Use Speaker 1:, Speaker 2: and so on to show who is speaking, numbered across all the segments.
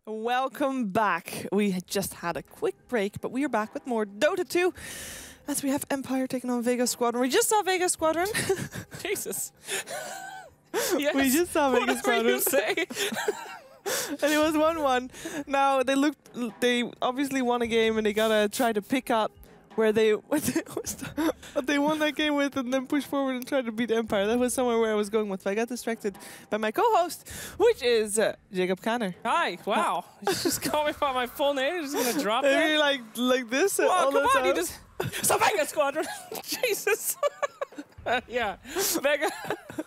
Speaker 1: Welcome back. We had just had a quick break, but we are back with more Dota 2 as we have Empire taking on Vega Squadron. We just saw Vega Squadron.
Speaker 2: Jesus. Yes.
Speaker 1: We just saw Vega Squadron.
Speaker 2: You say.
Speaker 1: And it was 1-1. Now they obviously won a game and they gotta try to pick up where they what they won that game with and then push forward and try to beat Empire. That was somewhere where I was going with. But I got distracted by my co-host, which is Jacob Kanner.
Speaker 2: Hi. Wow. You just call me by my full name. You're just gonna drop it.
Speaker 1: Maybe like this.
Speaker 2: Wow,
Speaker 1: all
Speaker 2: come
Speaker 1: the
Speaker 2: on.
Speaker 1: time.
Speaker 2: You just. So Vega Squadron. Jesus. Yeah. Vega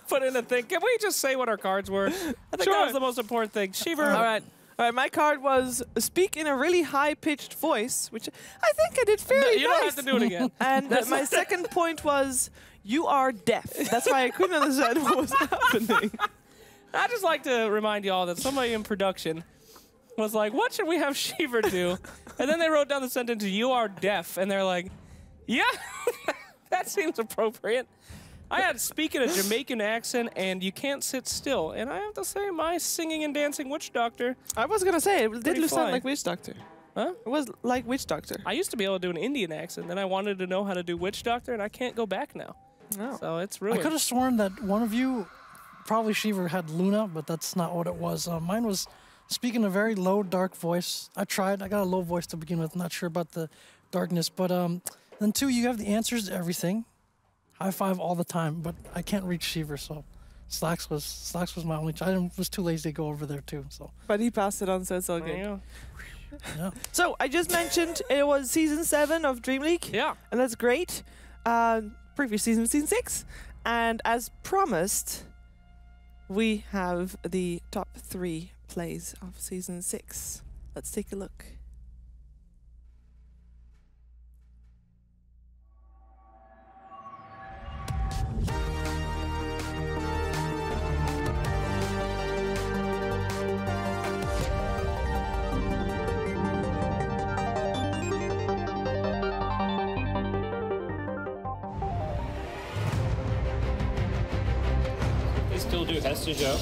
Speaker 2: put in a thing. Can we just say what our cards were? I think
Speaker 1: Sure.
Speaker 2: that was the most important thing. Shiver.
Speaker 1: All right. All right, my card was speak in a really high-pitched voice, which I think I did fairly
Speaker 2: You don't
Speaker 1: nice.
Speaker 2: have to do it again.
Speaker 1: And my second point was, you are deaf. That's why I couldn't understand what was happening.
Speaker 2: I just like to remind you all that somebody in production was like, what should we have Shiver do? And then they wrote down the sentence, you are deaf. And they're like, yeah, that seems appropriate. I had to speak in a Jamaican accent, and you can't sit still. And I have to say, my singing and dancing witch doctor.
Speaker 1: I was going to say, it did sound
Speaker 2: fly.
Speaker 1: like Witch Doctor.
Speaker 2: Huh?
Speaker 1: It was like Witch Doctor.
Speaker 2: I used to be able to do an Indian accent. Then I wanted to know how to do witch doctor, and I can't go back now.
Speaker 1: No.
Speaker 2: So it's
Speaker 3: I
Speaker 2: ruined.
Speaker 3: could have sworn that one of you, probably Shiver, had Luna, but that's not what it was. Mine was speaking a very low, dark voice. I tried. I got a low voice to begin with. Not sure about the darkness. But then two, you have the answers to everything. High five all the time, but I can't reach Shiver, so Slacks was my only. I was too lazy to go over there too. So.
Speaker 1: But he passed it on, so it's all good.
Speaker 2: Yeah.
Speaker 3: Yeah.
Speaker 1: So I just mentioned it was season 7 of DreamLeague.
Speaker 2: Yeah.
Speaker 1: And that's great. Previous season was season 6. And as promised, we have the top 3 plays of season 6. Let's take a look.
Speaker 4: They still do has to show.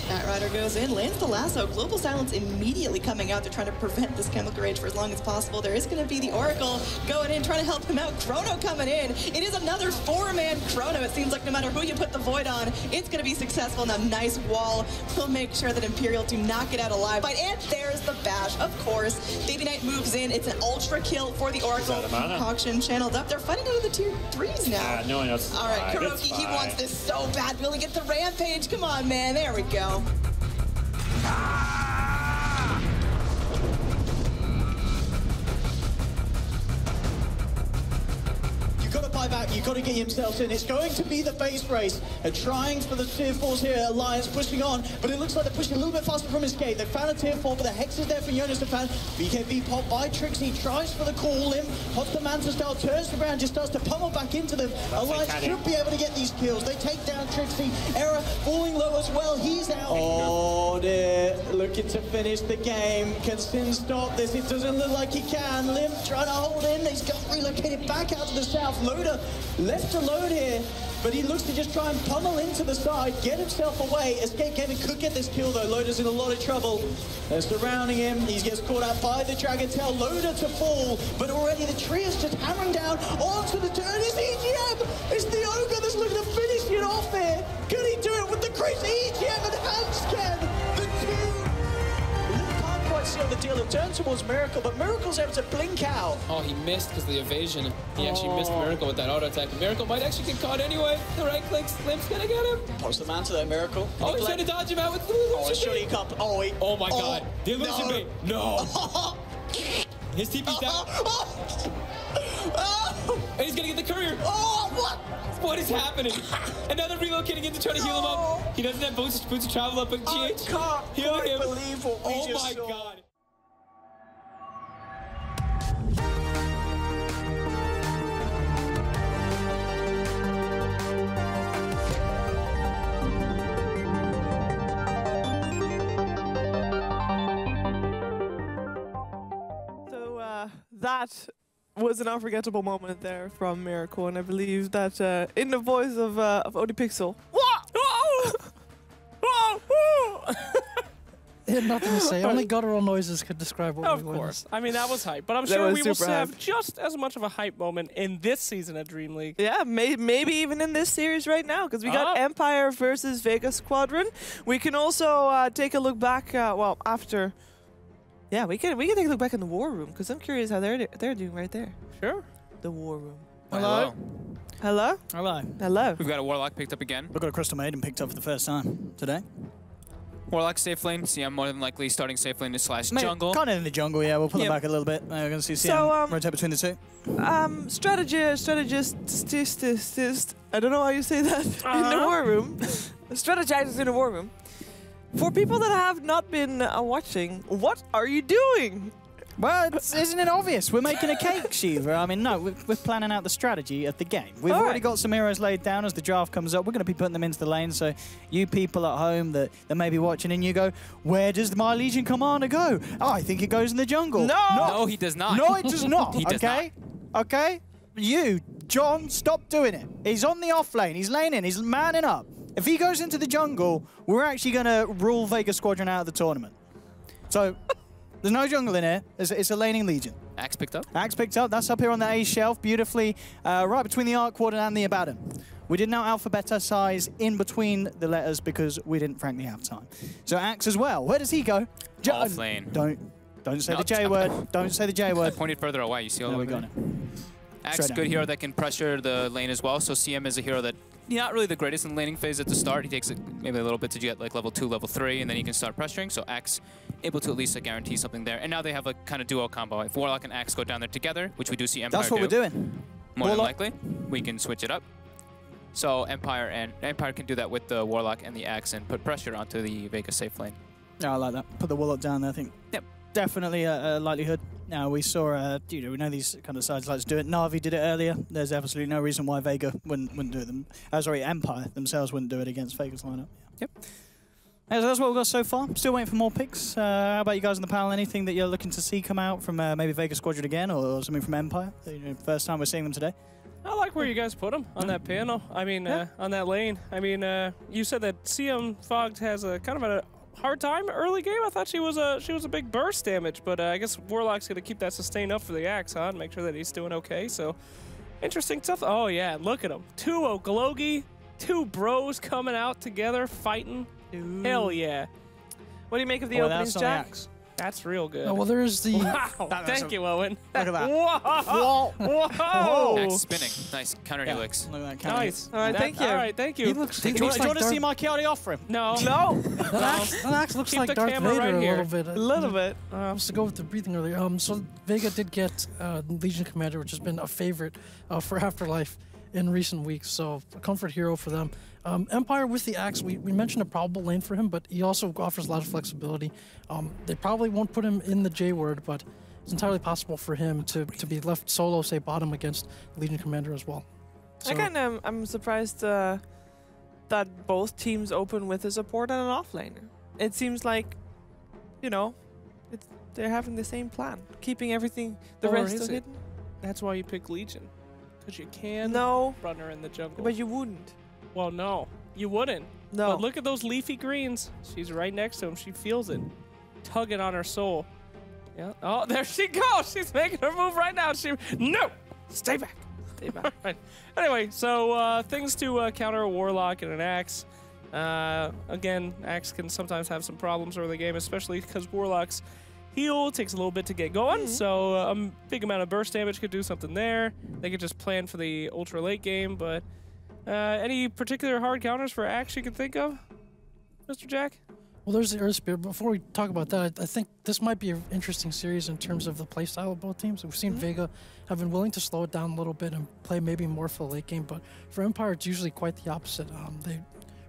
Speaker 5: That Rider goes in, lands the lasso. Global Silence immediately coming out. They're trying to prevent this Chemical Rage for as long as possible. There is going to be the Oracle going in, trying to help him out. Chrono coming in. It is another 4-man Chrono. It seems like no matter who you put the Void on, it's going to be successful. And a nice wall will make sure that Imperial do not get out alive. And there's the Bash, of course. Baby Knight moves in. It's an ultra kill for the Oracle. Concoction channeled up. They're fighting out of the tier 3s now.
Speaker 4: No one else.
Speaker 5: All right, Kuroki, he wants this so bad. Will he get the Rampage? Come on, man. There we go.
Speaker 6: You've got to buy back, you've got to get yourself in. It's going to be the base race. They're trying for the tier 4s here. Alliance pushing on, but it looks like they're pushing a little bit faster from Escape. They found a tier 4, but the Hex is there for Jonas to fan. BKB popped by Trixie, tries for the call. Limb pops the Manta style, turns around, just starts to pummel back into them. Alliance should be able to get these kills. They take down Trixie. Era falling low as well. He's out. Oh dear, looking to finish the game. Can Sin stop this? It doesn't look like he can. Limb trying to hold in. He's got relocated back out to the south. Loader left alone here, but he looks to just try and pummel into the side, get himself away. Escape Gaming could get this kill though. Loader's in a lot of trouble. They're surrounding him. He gets caught out by the Dragon Tail. Loader to fall, but already the tree is just hammering down onto the turn. It's EGM! It's the Ogre that's looking to finish it off here. Can he do it with the Chris EGM and Hansken? The two. Can't quite see on the deal. It turns towards Miracle, but Miracle's able to blink out.
Speaker 7: Oh, he missed because of the evasion. He actually missed Miracle with that auto attack. Miracle might actually get caught anyway. The right click, Limp's gonna get him.
Speaker 6: Pops the man to that Miracle.
Speaker 7: Oh, he's trying to dodge him out with the illusion
Speaker 6: surely he
Speaker 7: bait.
Speaker 6: can't. Oh, he,
Speaker 7: Oh my god. The illusion
Speaker 6: no.
Speaker 7: bait. No. His TP's down. And he's gonna get the courier.
Speaker 6: Oh, what?
Speaker 7: What is happening? Another relocating in to try to heal him up. He doesn't have boots to travel up, but
Speaker 6: I
Speaker 7: GH
Speaker 6: can't
Speaker 7: healing
Speaker 6: quite
Speaker 7: him.
Speaker 6: believe what we
Speaker 7: Oh
Speaker 6: just
Speaker 7: my
Speaker 6: saw.
Speaker 7: god.
Speaker 1: That was an unforgettable moment there from Miracle, and I believe that in the voice of ODPixel. What?
Speaker 2: Whoa! Whoa!
Speaker 3: had nothing to say. Only guttural noises could describe what
Speaker 2: Of
Speaker 3: we
Speaker 2: course. I mean, that was hype. But I'm
Speaker 1: That
Speaker 2: sure
Speaker 1: was
Speaker 2: we will
Speaker 1: super
Speaker 2: have
Speaker 1: hype.
Speaker 2: just as much of a hype moment in this season of Dream League.
Speaker 1: Yeah, maybe even in this series right now, because we got Empire versus Vega Squadron. We can also take a look back. Well, after. Yeah, we can take a look back in the war room, because I'm curious how they're doing right there.
Speaker 2: Sure.
Speaker 1: The war room.
Speaker 4: Hello.
Speaker 1: Hello.
Speaker 4: Hello.
Speaker 1: Hello.
Speaker 8: We've got a Warlock picked up again.
Speaker 4: We've got a Crystal Maiden picked up for the first time today.
Speaker 8: Warlock safe lane. CM more than likely starting safe lane slash jungle.
Speaker 4: Kind of in the jungle, yeah. We'll pull it back a little bit. We're going to see CM rotate between the two.
Speaker 1: Strategist. I don't know how you say that in the war room. Strategizers in the war room. For people that have not been watching, what are you doing?
Speaker 4: Well, isn't it obvious? We're making a cake, Shiva. I mean, no, we're planning out the strategy of the game. We've already got some heroes laid down as the draft comes up. We're going to be putting them into the lane, so you people at home that may be watching and you go, where does my Legion Commander go? Oh, I think it goes in the jungle.
Speaker 8: No, he does not.
Speaker 4: No, it does not.
Speaker 8: He does not.
Speaker 4: Okay? You, John, stop doing it. He's on the off lane. He's laning. He's manning up. If he goes into the jungle, we're actually going to rule Vega Squadron out of the tournament. So... There's no jungle in here. It's a laning Legion.
Speaker 8: Axe picked up.
Speaker 4: Axe picked up. That's up here on the A shelf, beautifully, right between the Arc Warden and the Abaddon. We did now alphabetize in between the letters because we didn't frankly have time. So Axe as well. Where does he go?
Speaker 8: Off lane.
Speaker 4: Don't say the J word. Don't say the J word.
Speaker 8: Pointed further away. You see all
Speaker 4: There
Speaker 8: the
Speaker 4: we
Speaker 8: way
Speaker 4: go.
Speaker 8: Axe,
Speaker 4: Straight
Speaker 8: good
Speaker 4: down.
Speaker 8: hero that can pressure the lane as well. So CM is a hero that not really the greatest in the laning phase at the start. He takes maybe a little bit to get like level 2, level 3, and then he can start pressuring. So Axe able to at least guarantee something there. And now they have a kind of duo combo. If Warlock and Axe go down there together, which we do see Empire
Speaker 4: That's what
Speaker 8: do,
Speaker 4: we're doing.
Speaker 8: more than
Speaker 4: Warlock.
Speaker 8: likely, we can switch it up. So Empire can do that with the Warlock and the Axe and put pressure onto the Vega safe lane.
Speaker 4: Yeah, I like that. Put the Warlock down there, I think.
Speaker 8: Yep.
Speaker 4: Definitely a likelihood. Now, we saw, we know these kind of sides like to do it. Na'Vi did it earlier. There's absolutely no reason why Vega wouldn't do it. Sorry, Empire themselves wouldn't do it against Vega's lineup.
Speaker 8: Yep.
Speaker 4: So that's what we've got so far. Still waiting for more picks. How about you guys on the panel? Anything that you're looking to see come out from maybe Vega Squadron again or something from Empire? First time we're seeing them today.
Speaker 2: I like where you guys put him on that panel. I mean, on that lane. I mean, you said that CM Fogged has a kind of a hard time early game. I thought she was a big burst damage, but I guess Warlock's gonna keep that sustain up for the Axe, huh? And make sure that he's doing okay. So interesting stuff. Oh yeah, look at him. 2 Oglogi, 2 bros coming out together fighting.
Speaker 1: Ooh.
Speaker 2: Hell yeah.
Speaker 1: What do you make of the openings, Jack?
Speaker 2: That's real good.
Speaker 3: Oh, well, there's the...
Speaker 2: Wow. Thank you, Owen.
Speaker 4: Look at that.
Speaker 2: Whoa. Whoa.
Speaker 8: Axe spinning. Nice counter helix.
Speaker 4: Look at that counter.
Speaker 2: Nice.
Speaker 1: All right, thank you.
Speaker 2: All right, thank you.
Speaker 3: He looks,
Speaker 4: Do you want to see my chaotic offer him?
Speaker 2: No.
Speaker 1: No.
Speaker 3: That axe looks
Speaker 2: Keep
Speaker 3: like
Speaker 2: the
Speaker 3: Darth
Speaker 2: camera
Speaker 3: Vader
Speaker 2: right
Speaker 3: a
Speaker 2: here.
Speaker 3: little bit.
Speaker 1: A little bit.
Speaker 3: Just to go with the breathing earlier. So Vega did get Legion Commander, which has been a favorite for Afterlife in recent weeks. So a comfort hero for them. Empire with the Axe, we mentioned a probable lane for him, but he also offers a lot of flexibility. They probably won't put him in the J word, but it's entirely possible for him to be left solo, say bottom against Legion Commander as well. So,
Speaker 1: I'm surprised that both teams open with a support and an offlaner. It seems like, they're having the same plan, keeping everything, the
Speaker 2: Or
Speaker 1: rest
Speaker 2: is
Speaker 1: of
Speaker 2: it?
Speaker 1: hidden.
Speaker 2: That's why you pick Legion. Because you can
Speaker 1: No,
Speaker 2: run her in the jungle.
Speaker 1: but you wouldn't.
Speaker 2: Well, no. You wouldn't.
Speaker 1: No.
Speaker 2: But look at those leafy greens. She's right next to him. She feels it. Tugging on her soul. Yeah. Oh, there she goes. She's making her move right now. No! Stay back. Stay back. Right. Anyway, so things to counter a Warlock and an Axe. Again, Axe can sometimes have some problems early game, especially because Warlock's heal takes a little bit to get going. So a big amount of burst damage could do something there. They could just plan for the ultra late game, but any particular hard counters for Axe you can think of, Mr. Jack?
Speaker 3: well, there's the Earth Spirit. Before we talk about that, I think this might be an interesting series in terms of the playstyle of both teams. We've seen Vega have been willing to slow it down a little bit and play maybe more for the late game, but for Empire, it's usually quite the opposite. They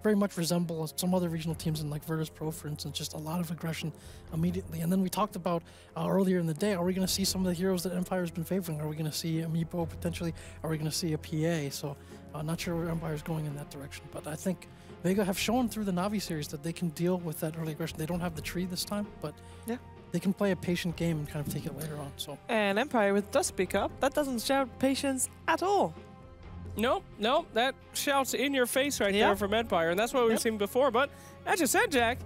Speaker 3: very much resemble some other regional teams in like Virtus Pro, for instance, just a lot of aggression immediately. And then we talked about earlier in the day, are we going to see some of the heroes that Empire has been favoring? Are we going to see a Meepo potentially? Are we going to see a PA? So I'm not sure where Empire is going in that direction. But I think Vega have shown through the Na'Vi series that they can deal with that early aggression. They don't have the tree this time, but
Speaker 1: Yeah.
Speaker 3: they can play a patient game and kind of take it later on. So
Speaker 1: And Empire with Dust Pick Up, that doesn't shout patience at all.
Speaker 2: Nope, that shouts in your face right
Speaker 1: Yeah.
Speaker 2: there from Empire, and that's what we've seen before. But as you said, Jack,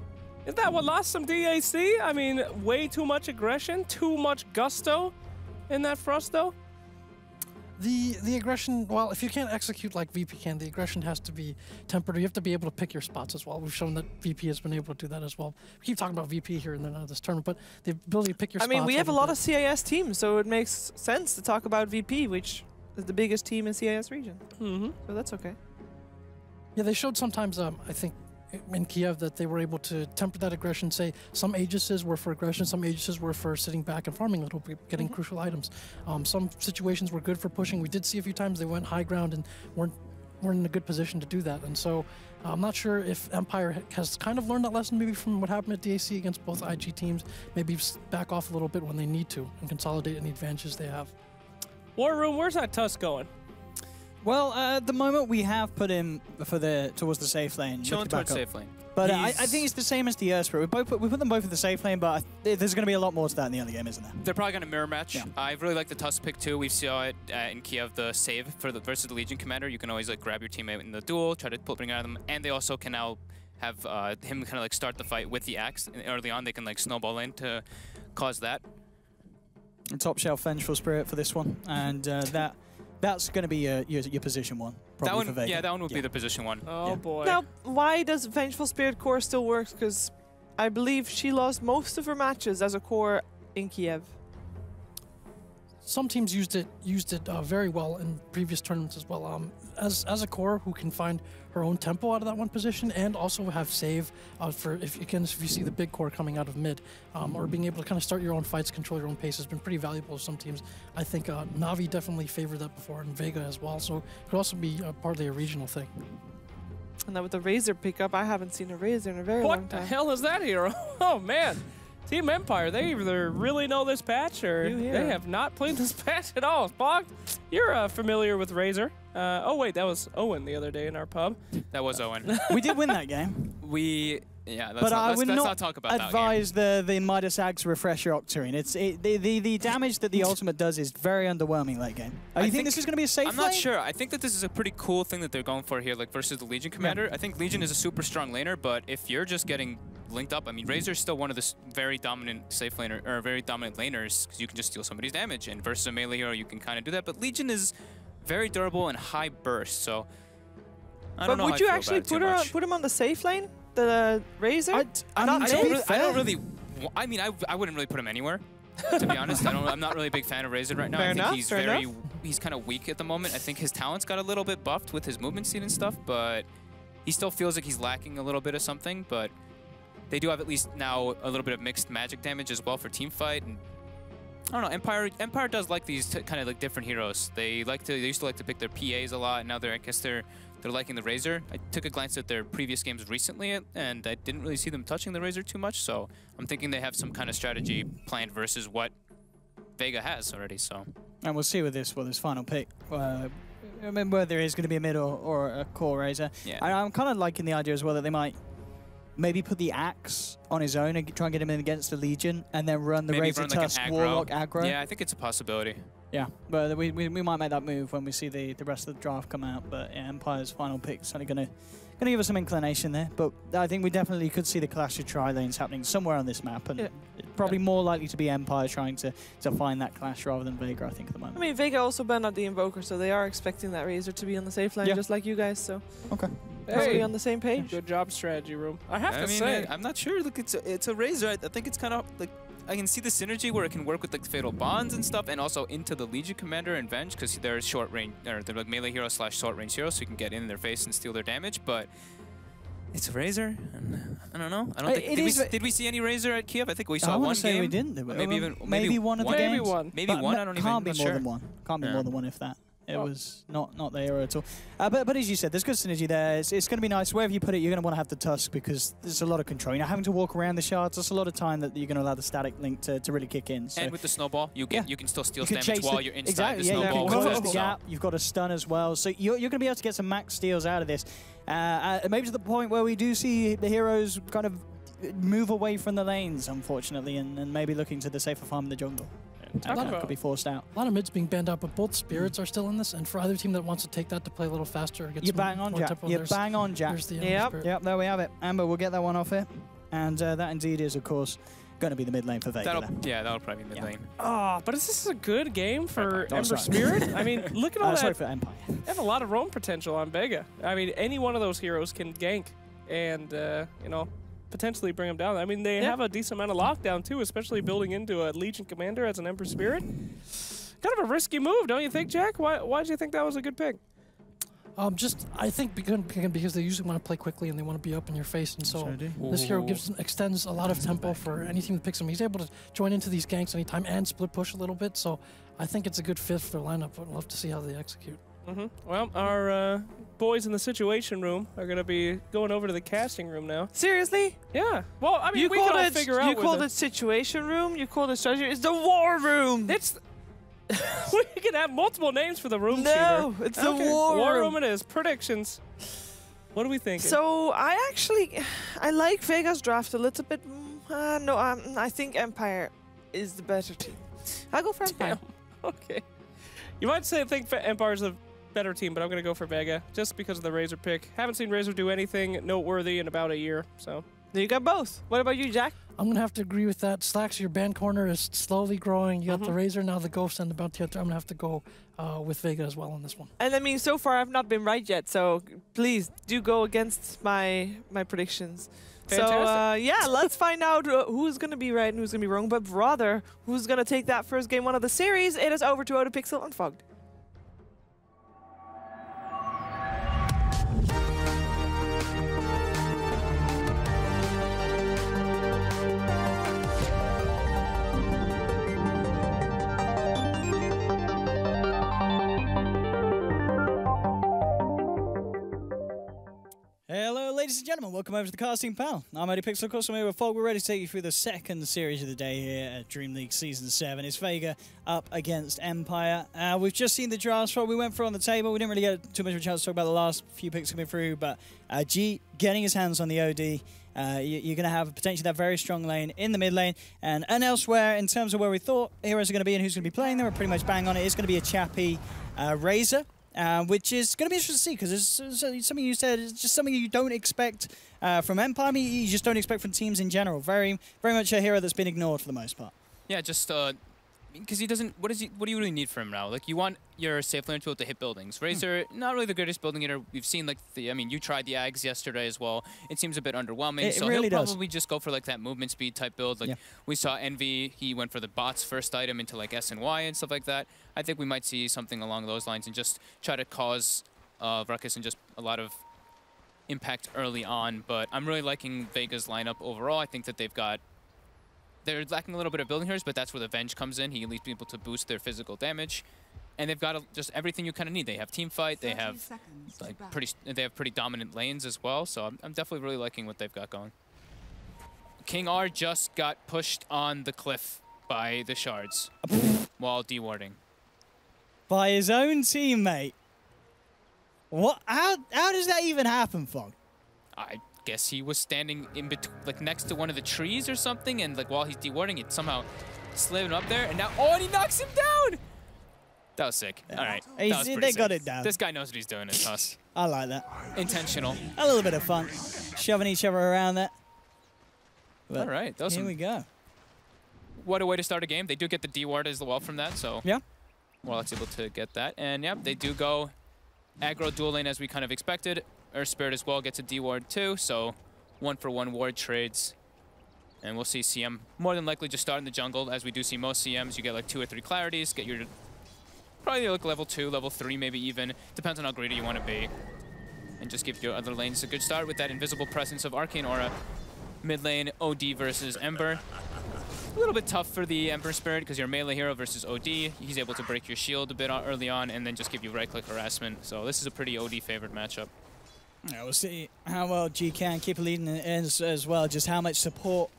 Speaker 2: Is that what lost some DAC? I mean, way too much aggression, too much gusto in that Frusto.
Speaker 3: The aggression, well, if you can't execute like VP can, the aggression has to be tempered. You have to be able to pick your spots as well. We've shown that VP has been able to do that as well. We keep talking about VP here and then this tournament, but the ability to pick your spots.
Speaker 1: I mean, we have a lot of CIS teams, so it makes sense to talk about VP, which is the biggest team in CIS region. So that's okay.
Speaker 3: Yeah, they showed sometimes, I think, in Kiev that they were able to temper that aggression, say some Aegises were for aggression, some Aegises were for sitting back and farming a little bit, getting crucial items. Some situations were good for pushing. We did see a few times they went high ground and weren't in a good position to do that. And so I'm not sure if Empire has kind of learned that lesson maybe from what happened at DAC against both IG teams, maybe back off a little bit when they need to and consolidate any advantages they have.
Speaker 2: War Room, where's that Tusk going?
Speaker 4: Well, at the moment we have put him for towards the safe lane.
Speaker 8: Chilling towards safe lane.
Speaker 4: But I think it's the same as the Earthspirit. We put them both in the safe lane, but there's going to be a lot more to that in the other game, isn't there?
Speaker 8: They're probably going to mirror match. Yeah. I really like the Tusk pick too. We saw it in Kiev, the save versus the Legion Commander. You can always like grab your teammate in the duel, try to bring out of them, and they also can now have him kind of like start the fight with the axe. And early on, they can like snowball in to cause that.
Speaker 4: And top shelf Vengeful Spirit for this one, and that's going to be your position one.
Speaker 8: That one,
Speaker 4: for Vega.
Speaker 8: yeah, that one would be the position one.
Speaker 2: Oh boy.
Speaker 1: Now, why does Vengeful Spirit core still work? Because I believe she lost most of her matches as a core in Kiev.
Speaker 3: Some teams used it very well in previous tournaments as well. As a core who can find her own tempo out of that one position and also have save for if you see the big core coming out of mid, or being able to kind of start your own fights, control your own pace has been pretty valuable to some teams. I think Navi definitely favored that before, and Vega as well. So it could also be partly a regional thing.
Speaker 1: And now with the Razor pickup, I haven't seen a Razor in a very long time.
Speaker 2: What the hell is that hero? Oh man. Team Empire, they either really know this patch or they have not played this patch at all. Spock, you're familiar with Razor. Oh wait, that was Owen the other day in our pub.
Speaker 8: That was Owen.
Speaker 4: We did win that game.
Speaker 8: Yeah,
Speaker 4: but I would not
Speaker 8: talk about
Speaker 4: advise the Midas Axe refresher Octarine. The damage that the ultimate does is very underwhelming late game. You think this is going to be a safe
Speaker 8: I'm not sure. I think that this is a pretty cool thing that they're going for here, like versus the Legion Commander. Yeah. I think Legion is a super strong laner, but if you're just getting linked up, I mean, Razor's still one of the very dominant safe laner or very dominant laners because you can just steal somebody's damage, and versus a melee hero, you can kind of do that. But Legion is very durable and high burst, so I don't know.
Speaker 1: But would you actually put him on the safe lane? The Razor?
Speaker 8: I don't really. I mean, I wouldn't really put him anywhere. To be honest, I'm not really a big fan of Razor right now. I think he's kind of weak at the moment. I think his talents got a little bit buffed with his movement speed and stuff, but he still feels like he's lacking a little bit of something. But they do have at least now a little bit of mixed magic damage as well for team fight. And I don't know. Empire does like these kind of like different heroes. They used to like to pick their PAs a lot. And now I guess they're liking the Razor. I took a glance at their previous games recently, and I didn't really see them touching the Razor too much, so I'm thinking they have some kind of strategy planned versus what Vega has already, so.
Speaker 4: And we'll see with this final pick. I mean, whether it's going to be a mid or a core Razor. Yeah. I'm kind of liking the idea as well that they might maybe put the Axe on his own and try and get him in against the Legion, and then run the Razor Tusk Warlock aggro.
Speaker 8: Yeah, I think it's a possibility.
Speaker 4: Yeah, but we might make that move when we see the rest of the draft come out. But yeah, Empire's final pick is only going to give us some inclination there. But I think we definitely could see the clash of tri-lanes happening somewhere on this map, and probably more likely to be Empire trying to find that clash rather than Vega, I think, at the moment.
Speaker 1: I mean, Vega also banned out the Invoker, so they are expecting that Razor to be on the safe lane, just like you guys. So
Speaker 4: okay,
Speaker 1: probably on the same page.
Speaker 2: Good job, strategy room. I have to say,
Speaker 8: I'm not sure. Look, it's a Razor. I think it's kind of like. I can see the synergy where it can work with like Fatal Bonds and stuff, and also into the Legion Commander and Venge, because they're short range, or they're like melee hero / short range hero, so you can get in their face and steal their damage. But it's a Razor, and I don't know. I don't think did we see any Razor at Kiev? I think we saw one game.
Speaker 4: We didn't.
Speaker 8: Maybe
Speaker 4: one of the games.
Speaker 8: Maybe one. I don't even.
Speaker 4: Can't be more than one. Can't be more than one if that. It was not the hero at all. But as you said, there's good synergy there. It's going to be nice. Wherever you put it, you're going to want to have the Tusk because there's a lot of control. You're not having to walk around the shards. There's a lot of time that you're going to allow the static link to really kick in. So.
Speaker 8: And with the snowball, you can still steal damage while you're inside the snowball.
Speaker 4: Close the gap. You've got a stun as well. So you're going to be able to get some max steals out of this. Maybe to the point where we do see the heroes kind of move away from the lanes, unfortunately, and maybe looking to the safer farm in the jungle. That could be forced out.
Speaker 3: A lot of mids being banned out, but both spirits are still in this. And for either team that wants to take that to play a little faster,
Speaker 4: you bang on, Jack. You bang on, Jack. Yep, there we have it. Amber, we'll get that one off here. And that indeed is, of course, going to be the mid lane for Vega.
Speaker 8: That'll probably be mid lane.
Speaker 2: Oh, but is this a good game for
Speaker 4: Empire.
Speaker 2: Ember Spirit? I mean, look at all that.
Speaker 4: Sorry for Empire.
Speaker 2: They have a lot of roam potential on Vega. I mean, any one of those heroes can gank and, you know, potentially bring them down. I mean, they have a decent amount of lockdown, too, especially building into a Legion Commander as an Ember Spirit. Kind of a risky move, don't you think, Jack? Why did you think that was a good pick?
Speaker 3: I think because they usually want to play quickly and they want to be up in your face, and so this hero extends a lot of tempo for any team that picks him. He's able to join into these ganks anytime and split push a little bit, so I think it's a good fit for their lineup. I'd love to see how they execute.
Speaker 2: Well, our boys in the Situation Room are going to be going over to the casting room now.
Speaker 1: Seriously?
Speaker 2: Yeah. Well, I mean, we can all figure out.
Speaker 1: You called it Situation Room. You called it Strategy. It's the War Room.
Speaker 2: It's. We can have multiple names for the room.
Speaker 1: No,
Speaker 2: Cheever.
Speaker 1: it's the War
Speaker 2: Room. It is. Predictions. What do we think?
Speaker 1: So I like Vega's draft a little bit. I think Empire is the better team. I'll go for Empire.
Speaker 2: Damn. Okay. You might think Empire's a better team, but I'm going to go for Vega just because of the Razor pick. Haven't seen Razor do anything noteworthy in about a year, so.
Speaker 1: There you got both. What about you, Jack?
Speaker 3: I'm going to have to agree with that. Slacks, your band corner is slowly growing. You got the Razor, now the Ghost, and the Bounty Hunter. I'm going to have to go with Vega as well on this one.
Speaker 1: And I mean, so far I've not been right yet, so please do go against my predictions.
Speaker 2: Fantastic.
Speaker 1: So, yeah, let's find out who's going to be right and who's going to be wrong, but rather who's going to take that first game 1 of the series. It is over to Otapixel and Fogged.
Speaker 4: Hello, ladies and gentlemen. Welcome over to the casting panel. I'm Otapixel, of course. I'm here with Fog. We're ready to take you through the second series of the day here at DreamLeague Season 7. It's Vega up against Empire. We've just seen the drafts. We went through on the table. We didn't really get too much of a chance to talk about the last few picks coming through, but G getting his hands on the OD. You're going to have potentially that very strong lane in the mid lane. And elsewhere, in terms of where we thought heroes are going to be and who's going to be playing them, we're pretty much bang on it. It's going to be a chappy Razor. Which is going to be interesting to see, because it's something you said, it's just something you don't expect from Empire. I mean, you just don't expect from teams in general. Very, very much a hero that's been ignored for the most part.
Speaker 8: Yeah, just because he doesn't. What do you really need from him now? Like, you want your safe laner to be able to hit buildings. Razor, not really the greatest building hitter. We've seen I mean, you tried the Ags yesterday as well. It seems a bit underwhelming.
Speaker 4: It
Speaker 8: so
Speaker 4: really
Speaker 8: he'll
Speaker 4: does.
Speaker 8: probably just go for like that movement speed type build. Like we saw Envy, he went for the bots first item into like S and Y and stuff like that. I think we might see something along those lines and just try to cause ruckus and just a lot of impact early on. But I'm really liking Vega's lineup overall. I think that they're lacking a little bit of building heroes, but that's where the Venge comes in. He at least be able to boost their physical damage. And they've got just everything you kind of need. They have team fight. They have pretty dominant lanes as well. So I'm definitely really liking what they've got going. King R just got pushed on the cliff by the shards while dewarding.
Speaker 4: By his own teammate. What? How does that even happen, Fog?
Speaker 8: I guess he was standing in between, like next to one of the trees or something, and like while he's dewarding, it somehow slid up there, and now and he knocks him down. That was sick. All right,
Speaker 4: they got it down.
Speaker 8: This guy knows what he's doing. It's us.
Speaker 4: I like that.
Speaker 8: Intentional.
Speaker 4: A little bit of fun, shoving each other around there. But
Speaker 8: all right,
Speaker 4: here we go.
Speaker 8: What a way to start a game. They do get the deward as well from that, so
Speaker 4: yeah,
Speaker 8: Warlock's able to get that, and yeah, they do go aggro dual lane as we kind of expected. Earth Spirit as well gets a D-ward too, so 1-for-1 ward trades. And we'll see CM more than likely just start in the jungle, as we do see most CMs. You get like 2 or 3 clarities, get your probably like level 2, level 3 maybe even. Depends on how greedy you want to be. And just give your other lanes a good start with that invisible presence of Arcane Aura. Mid lane, OD versus Ember. A little bit tough for the Ember Spirit because you're melee hero versus OD. He's able to break your shield a bit early on and then just give you right-click harassment. So this is a pretty OD favored matchup.
Speaker 4: Yeah, we'll see how well G can keep leading as well, just how much support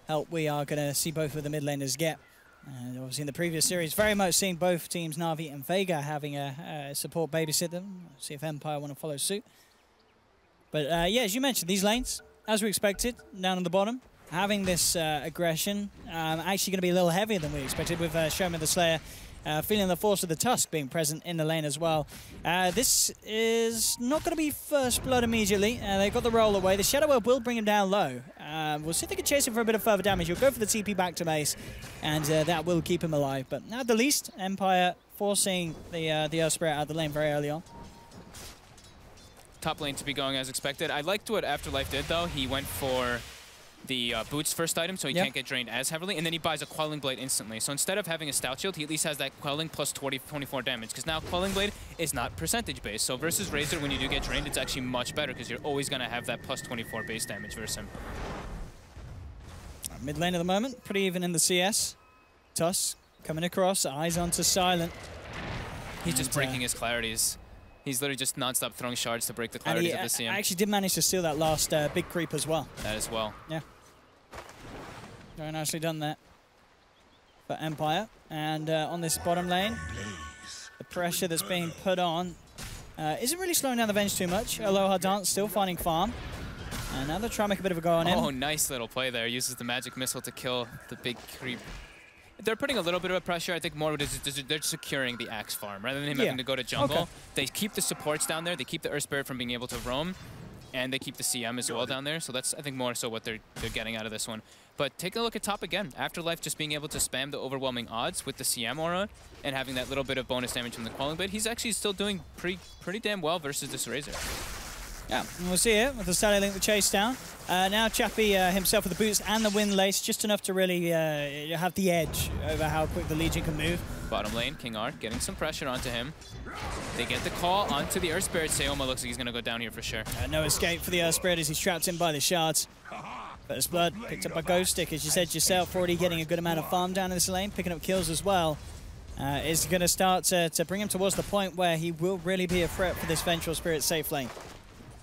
Speaker 4: help we are going to see both of the mid laners get. And obviously in the previous series, very much seeing both teams, Na'Vi and Vega, having a support babysit them. See if Empire want to follow suit. But yeah, as you mentioned, these lanes, as we expected, down on the bottom, having this aggression, actually going to be a little heavier than we expected with Showman the Slayer feeling the force of the Tusk being present in the lane as well. This is not going to be first blood immediately. They've got the roll away. The Shadow Web will bring him down low. We'll see if they can chase him for a bit of further damage. He'll go for the TP back to Mace, and that will keep him alive. But at the least, Empire forcing the Earth Spirit out of the lane very early on.
Speaker 8: Top lane to be going as expected. I liked what Afterlife did, though. He went for the Boots first item, so he can't get drained as heavily, and then he buys a Quelling Blade instantly. So instead of having a Stout Shield, he at least has that Quelling plus 24 damage, because now Quelling Blade is not percentage-based. So versus Razor, when you do get drained, it's actually much better, because you're always going to have that plus 24 base damage versus him.
Speaker 4: Mid lane at the moment, pretty even in the CS. Tusk coming across, eyes onto Silent.
Speaker 8: He's just breaking his clarities. He's literally just non-stop throwing shards to break the clarities of the CM.
Speaker 4: Actually did manage to steal that last big creep as well.
Speaker 8: That as well.
Speaker 4: Yeah. Very nicely done there for Empire. And on this bottom lane, the pressure that's being put on isn't really slowing down the Venge too much. Aloha Dance still finding farm. And now they're trying to make a bit of a go on him.
Speaker 8: Oh, nice little play there. Uses the magic missile to kill the big creep. They're putting a little bit of pressure. I think more of it is they're securing the Axe farm. Rather than him having to go to jungle, they keep the supports down there. They keep the Earth Spirit from being able to roam. And they keep the CM as well down there. So that's, I think, more so what they're getting out of this one. But take a look at top again. Afterlife just being able to spam the overwhelming odds with the CM aura and having that little bit of bonus damage from the Quelling Blade. He's actually still doing pretty damn well versus this Razor.
Speaker 4: Yeah, and we'll see it with the Sally Link, the chase down. Now Chappie himself with the boots and the wind lace, just enough to really have the edge over how quick the Legion can move.
Speaker 8: Bottom lane, King Art getting some pressure onto him. They get the call onto the Earth Spirit. Sayoma looks like he's going to go down here for sure.
Speaker 4: No escape for the Earth Spirit as he's trapped in by the shards. First blood picked up by Ghost Stick, as you said yourself, already getting a good amount of farm down in this lane, picking up kills as well. Is going to start to bring him towards the point where he will really be a threat for this Vengeful Spirit safe lane.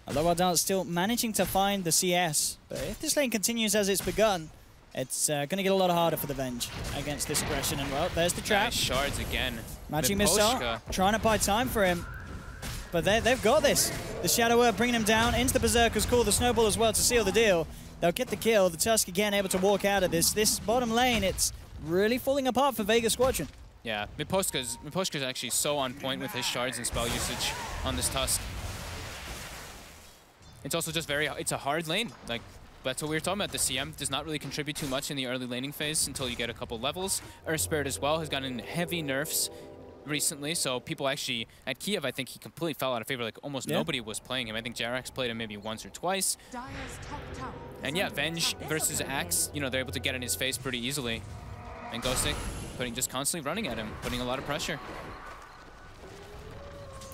Speaker 4: Aloha Dance still managing to find the CS, but if this lane continues as it's begun, it's going to get a lot harder for the Venge against this aggression. And well, there's the trap.
Speaker 8: Nice shards again.
Speaker 4: Magic Missile, trying to buy time for him. But they've got this. The Shadow Earth bringing him down into the Berserker's Call, the Snowball as well to seal the deal. They'll get the kill. The Tusk again able to walk out of this. This bottom lane, it's really falling apart for Vega Squadron.
Speaker 8: Yeah, Miposhka's actually so on point with his shards and spell usage on this Tusk. It's also just it's a hard lane. Like, that's what we were talking about. The CM does not really contribute too much in the early laning phase until you get a couple levels. Earth Spirit as well has gotten heavy nerfs recently, so people actually, at Kiev, I think he completely fell out of favor. Like, almost nobody was playing him. I think Jarax played him maybe once or twice. And yeah, Venge versus Axe, you know, they're able to get in his face pretty easily. And Ghostic just constantly running at him, putting a lot of pressure.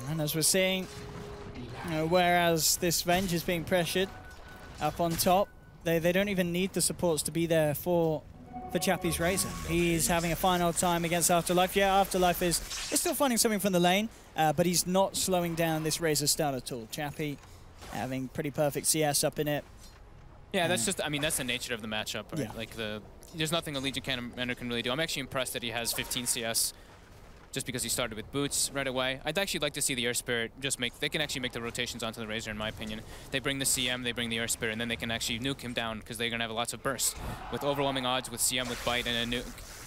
Speaker 4: And as we're seeing, whereas this Venge is being pressured up on top, they don't even need the supports to be there for Chappie's Razor. He's having a fine old time against Afterlife. Yeah, Afterlife is still finding something from the lane, but he's not slowing down this Razor start at all. Chappie having pretty perfect CS up in it.
Speaker 8: Yeah, that's just, I mean, that's the nature of the matchup, right? Yeah. Like, there's nothing a Legion commander can really do. I'm actually impressed that he has 15 CS. Just because he started with boots right away. I'd actually like to see the Earth Spirit they can actually make the rotations onto the Razor, in my opinion. They bring the CM, they bring the Earth Spirit, and then they can actually nuke him down because they're going to have lots of bursts. With overwhelming odds, with CM, with Bite, and a nuke,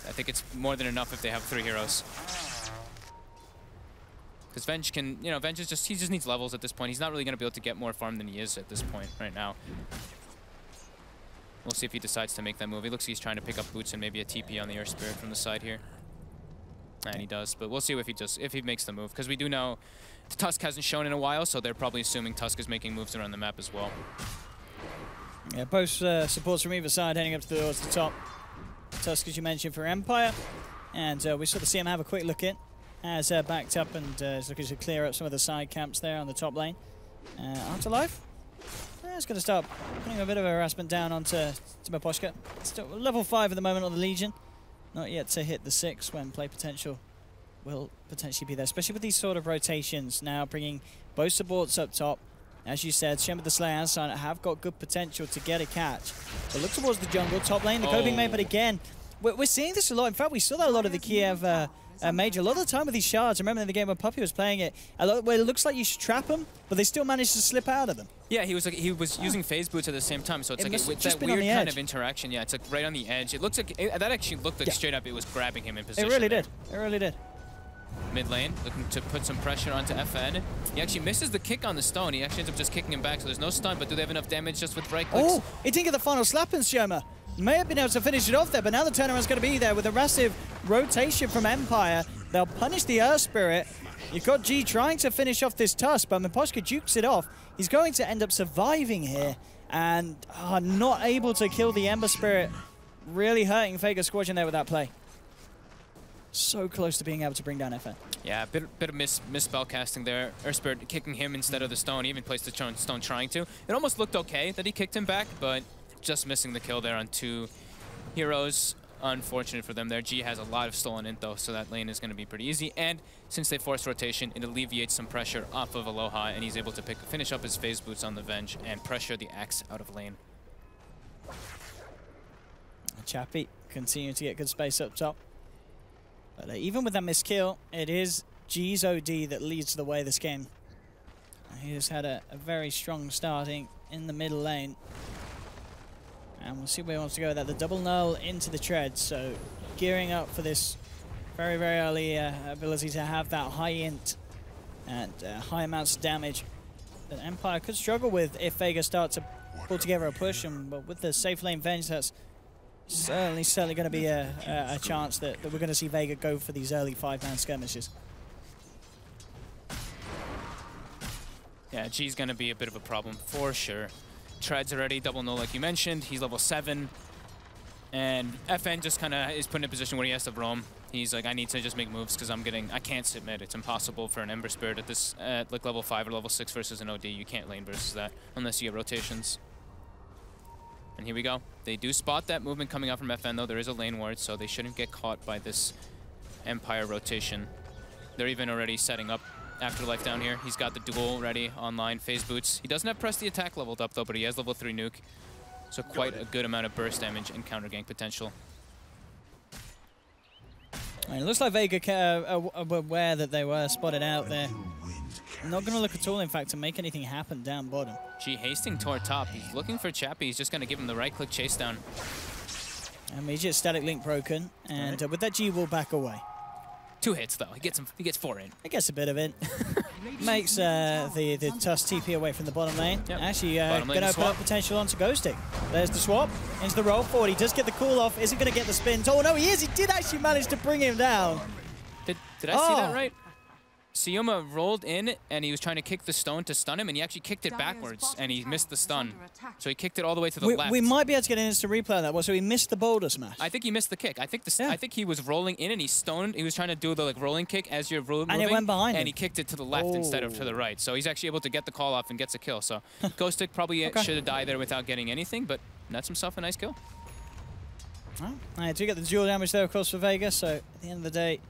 Speaker 8: I think it's more than enough if they have 3 heroes. Because Venge can, Venge is he just needs levels at this point. He's not really going to be able to get more farm than he is at this point right now. We'll see if he decides to make that move. He looks like he's trying to pick up boots and maybe a TP on the Earth Spirit from the side here. And he does, but we'll see if he makes the move, because we do know Tusk hasn't shown in a while, so they're probably assuming Tusk is making moves around the map as well.
Speaker 4: Yeah, both supports from either side heading up towards the top. Tusk, as you mentioned, for Empire, and we saw the CM have a quick look in as backed up and is looking to clear up some of the side camps there on the top lane. Afterlife, it's going to start putting a bit of harassment down onto Miposhka. Still level 5 at the moment on the Legion. Not yet to hit the 6 when play potential will potentially be there, especially with these sort of rotations now, bringing both supports up top. As you said, Shem with the Slayer and Silent have got good potential to get a catch. But look towards the jungle, top lane, the coping mate, but again, we're seeing this a lot. In fact, we saw that a lot of the Kiev Major. A lot of the time with these shards, I remember in the game when Puppy was playing it, where it looks like you should trap them, but they still manage to slip out of them.
Speaker 8: Yeah, he was using phase boots at the same time, so it's like that weird kind of interaction. Yeah, it's like right on the edge. It looks like that actually looked like straight up it was grabbing him in position.
Speaker 4: It really did. It really did.
Speaker 8: mid lane, looking to put some pressure onto FN. He actually misses the kick on the stone. He actually ends up just kicking him back, so there's no stun, but do they have enough damage just with right clicks?
Speaker 4: Oh, he didn't get the final slap in Shoma. May have been able to finish it off there, but now the turnaround's going to be there with a massive rotation from Empire. They'll punish the Earth Spirit. You've got G trying to finish off this tusk, but Miposhka jukes it off. He's going to end up surviving here and not able to kill the Ember Spirit. Really hurting Vega Squadron there with that play. So close to being able to bring down FN.
Speaker 8: Yeah, a bit of miss spell casting there. Earth Spirit kicking him instead of the stone. He even placed the stone trying to. It almost looked okay that he kicked him back, but just missing the kill there on 2 heroes. Unfortunate for them there. G has a lot of stolen int though, so that lane is going to be pretty easy. And since they force rotation, it alleviates some pressure off of Aloha, and he's able to finish up his phase boots on the Venge and pressure the Axe out of lane.
Speaker 4: Chappie continue to get good space up top. But even with that missed kill, it is G's OD that leads the way this game. He has had a very strong starting in the middle lane. And we'll see where he wants to go with that. The double null into the tread, so gearing up for this very, very early ability to have that high int and high amounts of damage that Empire could struggle with if Vega start to pull together a push. But with the safe lane Venge, that's certainly going to be a chance that we're going to see Vega go for these early 5-man skirmishes.
Speaker 8: Yeah, G's going to be a bit of a problem for sure. Treads already, double null like you mentioned. He's level 7. And FN just kind of is put in a position where he has to roam. He's like, I need to just make moves because I can't sit mid. It's impossible for an Ember Spirit at this, like level 5 or level 6 versus an OD. You can't lane versus that unless you get rotations. And here we go. They do spot that movement coming out from FN though. There is a lane ward, so they shouldn't get caught by this Empire rotation. They're even already setting up Afterlife down here. He's got the duel ready online, phase boots. He doesn't have press the attack leveled up though, but he has level 3 nuke. So quite a good amount of burst damage and counter gank potential.
Speaker 4: And it looks like Vega were aware that they were spotted out there. Not going to look at all, in fact, to make anything happen down bottom.
Speaker 8: G hasting toward top. He's looking for Chappie. He's just going to give him the right-click chase down.
Speaker 4: Immediate static link broken, and with that G will back away.
Speaker 8: 2 hits though. He gets 4 in.
Speaker 4: I guess a bit of it. Makes the Tusk TP away from the bottom lane. Yep. Actually, going to open up potential onto Ghostic. There's the swap into the roll forward. He does get the cool off. Isn't going to get the spin. Oh no, he is. He did actually manage to bring him down.
Speaker 8: Did I see that right? Sioma rolled in and he was trying to kick the stone to stun him, and he actually kicked it backwards and he missed the stun. So he kicked it all the way to the left.
Speaker 4: We might be able to get an instant replay of that. So he missed the boulder smash.
Speaker 8: I think he missed the kick. I think he was rolling in and he stoned. He was trying to do the rolling kick as you're moving. And
Speaker 4: it went behind him.
Speaker 8: And he kicked it to the left instead of to the right. So he's actually able to get the call off and gets a kill. So Ghostic probably should have died there without getting anything, but nets himself a nice kill.
Speaker 4: Well, I do get the dual damage there, of course, for Vega. So at the end of the day,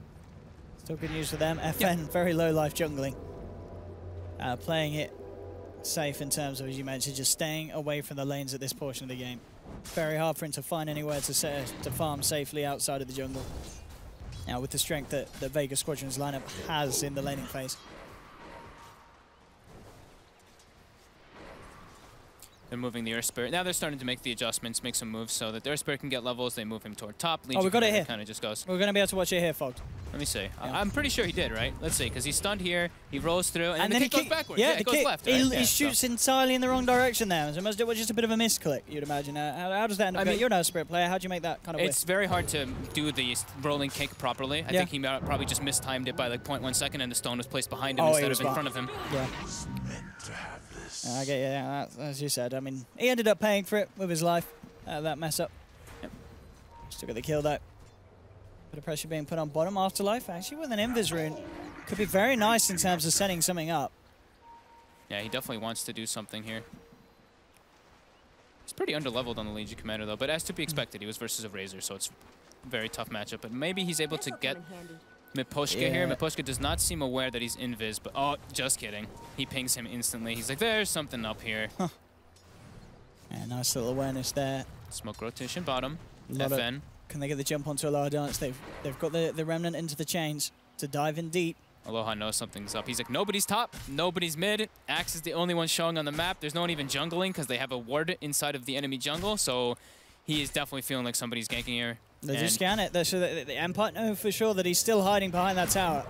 Speaker 4: still good news for them. FN, very low life jungling. Playing it safe in terms of, as you mentioned, just staying away from the lanes at this portion of the game. Very hard for him to find anywhere to farm safely outside of the jungle. Now, with the strength that Vega Squadron's lineup has in the laning phase.
Speaker 8: They're moving the Earth Spirit. Now they're starting to make the adjustments, make some moves so that the Earth Spirit can get levels. They move him toward top.
Speaker 4: Oh, we got it here.
Speaker 8: Kind of just goes.
Speaker 4: We're going to be able to watch it here, Fogged.
Speaker 8: Let me see.
Speaker 4: Yeah.
Speaker 8: I'm pretty sure he did, right? Let's see, because he's stunned here. He rolls through, and then the kick goes backwards.
Speaker 4: Yeah,
Speaker 8: it goes left. Right?
Speaker 4: He shoots entirely in the wrong direction there. So it must do just a bit of a misclick, you'd imagine. How does that end up going? You're no Spirit player. How do you make that kind of
Speaker 8: It's very hard to do the rolling kick properly. I think he probably just mistimed it by like 0.1 second, and the stone was placed behind him instead of in front of him.
Speaker 4: Yeah. I get as you said. I mean, he ended up paying for it with his life, that mess up. Yep. Still got the kill though. Bit of pressure being put on bottom. Afterlife, actually with an Invis rune. Could be very nice in terms of setting something up.
Speaker 8: Yeah, he definitely wants to do something here. He's pretty underleveled on the Legion Commander though, but as to be expected, he was versus a Razor, so it's a very tough matchup. But maybe he's able to get Miposhka here. Miposhka does not seem aware that he's invis, but oh, just kidding. He pings him instantly. He's like, there's something up here.
Speaker 4: Huh. Yeah, nice little awareness there.
Speaker 8: Smoke rotation bottom. FN.
Speaker 4: Can they get the jump onto Aloha Dance? They've got the Remnant into the chains to dive in deep.
Speaker 8: Aloha knows something's up. He's like, nobody's top, nobody's mid. Axe is the only one showing on the map. There's no one even jungling because they have a ward inside of the enemy jungle, so he is definitely feeling like somebody's ganking here.
Speaker 4: They just scan it. So the Empire know for sure that he's still hiding behind that tower.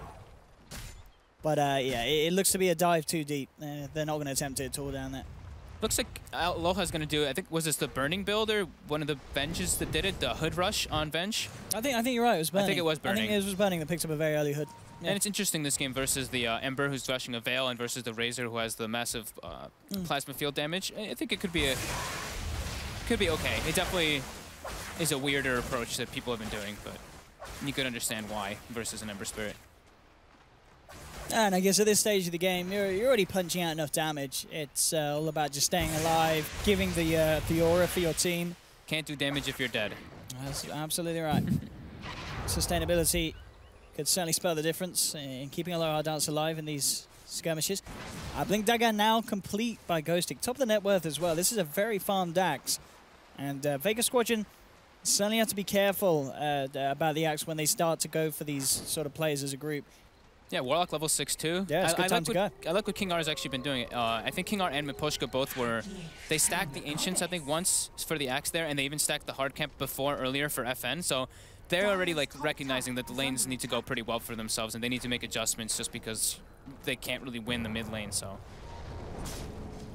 Speaker 4: But yeah, it looks to be a dive too deep. They're not going to attempt it at all down there.
Speaker 8: Looks like Aloha's going to do, I think, was this the Burning build or one of the Venges that did it? The Hood Rush on Venge?
Speaker 4: I think you're right, it was Burning.
Speaker 8: I think it was Burning.
Speaker 4: I think it was Burning that picked up a very early Hood. Yeah.
Speaker 8: And it's interesting this game versus the Ember, who's rushing a Veil, and versus the Razor, who has the massive plasma field damage. I think it could be okay. It definitely is a weirder approach that people have been doing, but you could understand why versus an Ember Spirit.
Speaker 4: And I guess at this stage of the game, you're already punching out enough damage. It's all about just staying alive, giving the aura for your team.
Speaker 8: Can't do damage if you're dead.
Speaker 4: That's absolutely right. Sustainability could certainly spell the difference in keeping Aloha Dance alive in these skirmishes. Blink Dagger now complete by Ghostic. Top of the net worth as well. This is a very farmed axe. And Vega Squadron certainly have to be careful about the axe when they start to go for these sort of players as a group.
Speaker 8: Yeah, Warlock level 6 too.
Speaker 4: Yeah, it's a good time to go.
Speaker 8: I like what King R has actually been doing. I think King R and Miposhka both were... They stacked the Ancients, I think, once for the axe there, and they even stacked the hard camp earlier for FN. So they're already like recognizing that the lanes need to go pretty well for themselves, and they need to make adjustments just because they can't really win the mid lane. So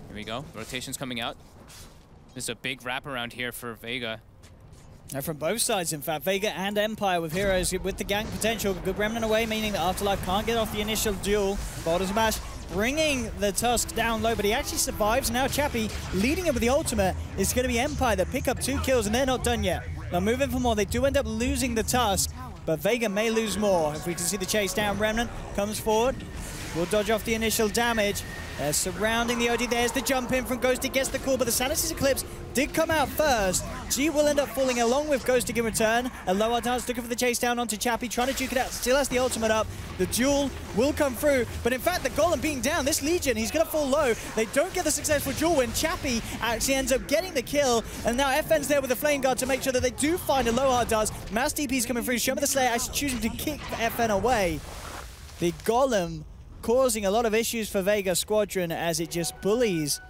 Speaker 8: here we go. Rotation's coming out. There's a big wraparound here for Vega.
Speaker 4: From both sides, in fact. Vega and Empire with heroes with the gank potential. Good Remnant away, meaning that Afterlife can't get off the initial duel. Boulder Smash bringing the Tusk down low, but he actually survives. Now Chappie leading him with the ultimate. It's going to be Empire that pick up 2 kills, and they're not done yet. They're moving for more. They do end up losing the Tusk, but Vega may lose more. If we can see the chase down, Remnant comes forward. Will dodge off the initial damage. They're surrounding the OD. There's the jump in from Ghosty. Gets the call, but the Sanity's Eclipse did come out first. G will end up falling along with Ghosty in return. Aloha Dance looking for the chase down onto Chappie, trying to juke it out. Still has the ultimate up. The duel will come through, but in fact, the Golem being down, this Legion, he's going to fall low. They don't get the successful duel when Chappie actually ends up getting the kill, and now FN's there with the Flame Guard to make sure that they do find Aloha does. Mass DP's coming through. Show me the Slayer actually choosing to kick FN away. The Golem causing a lot of issues for Vega Squadron as it just bullies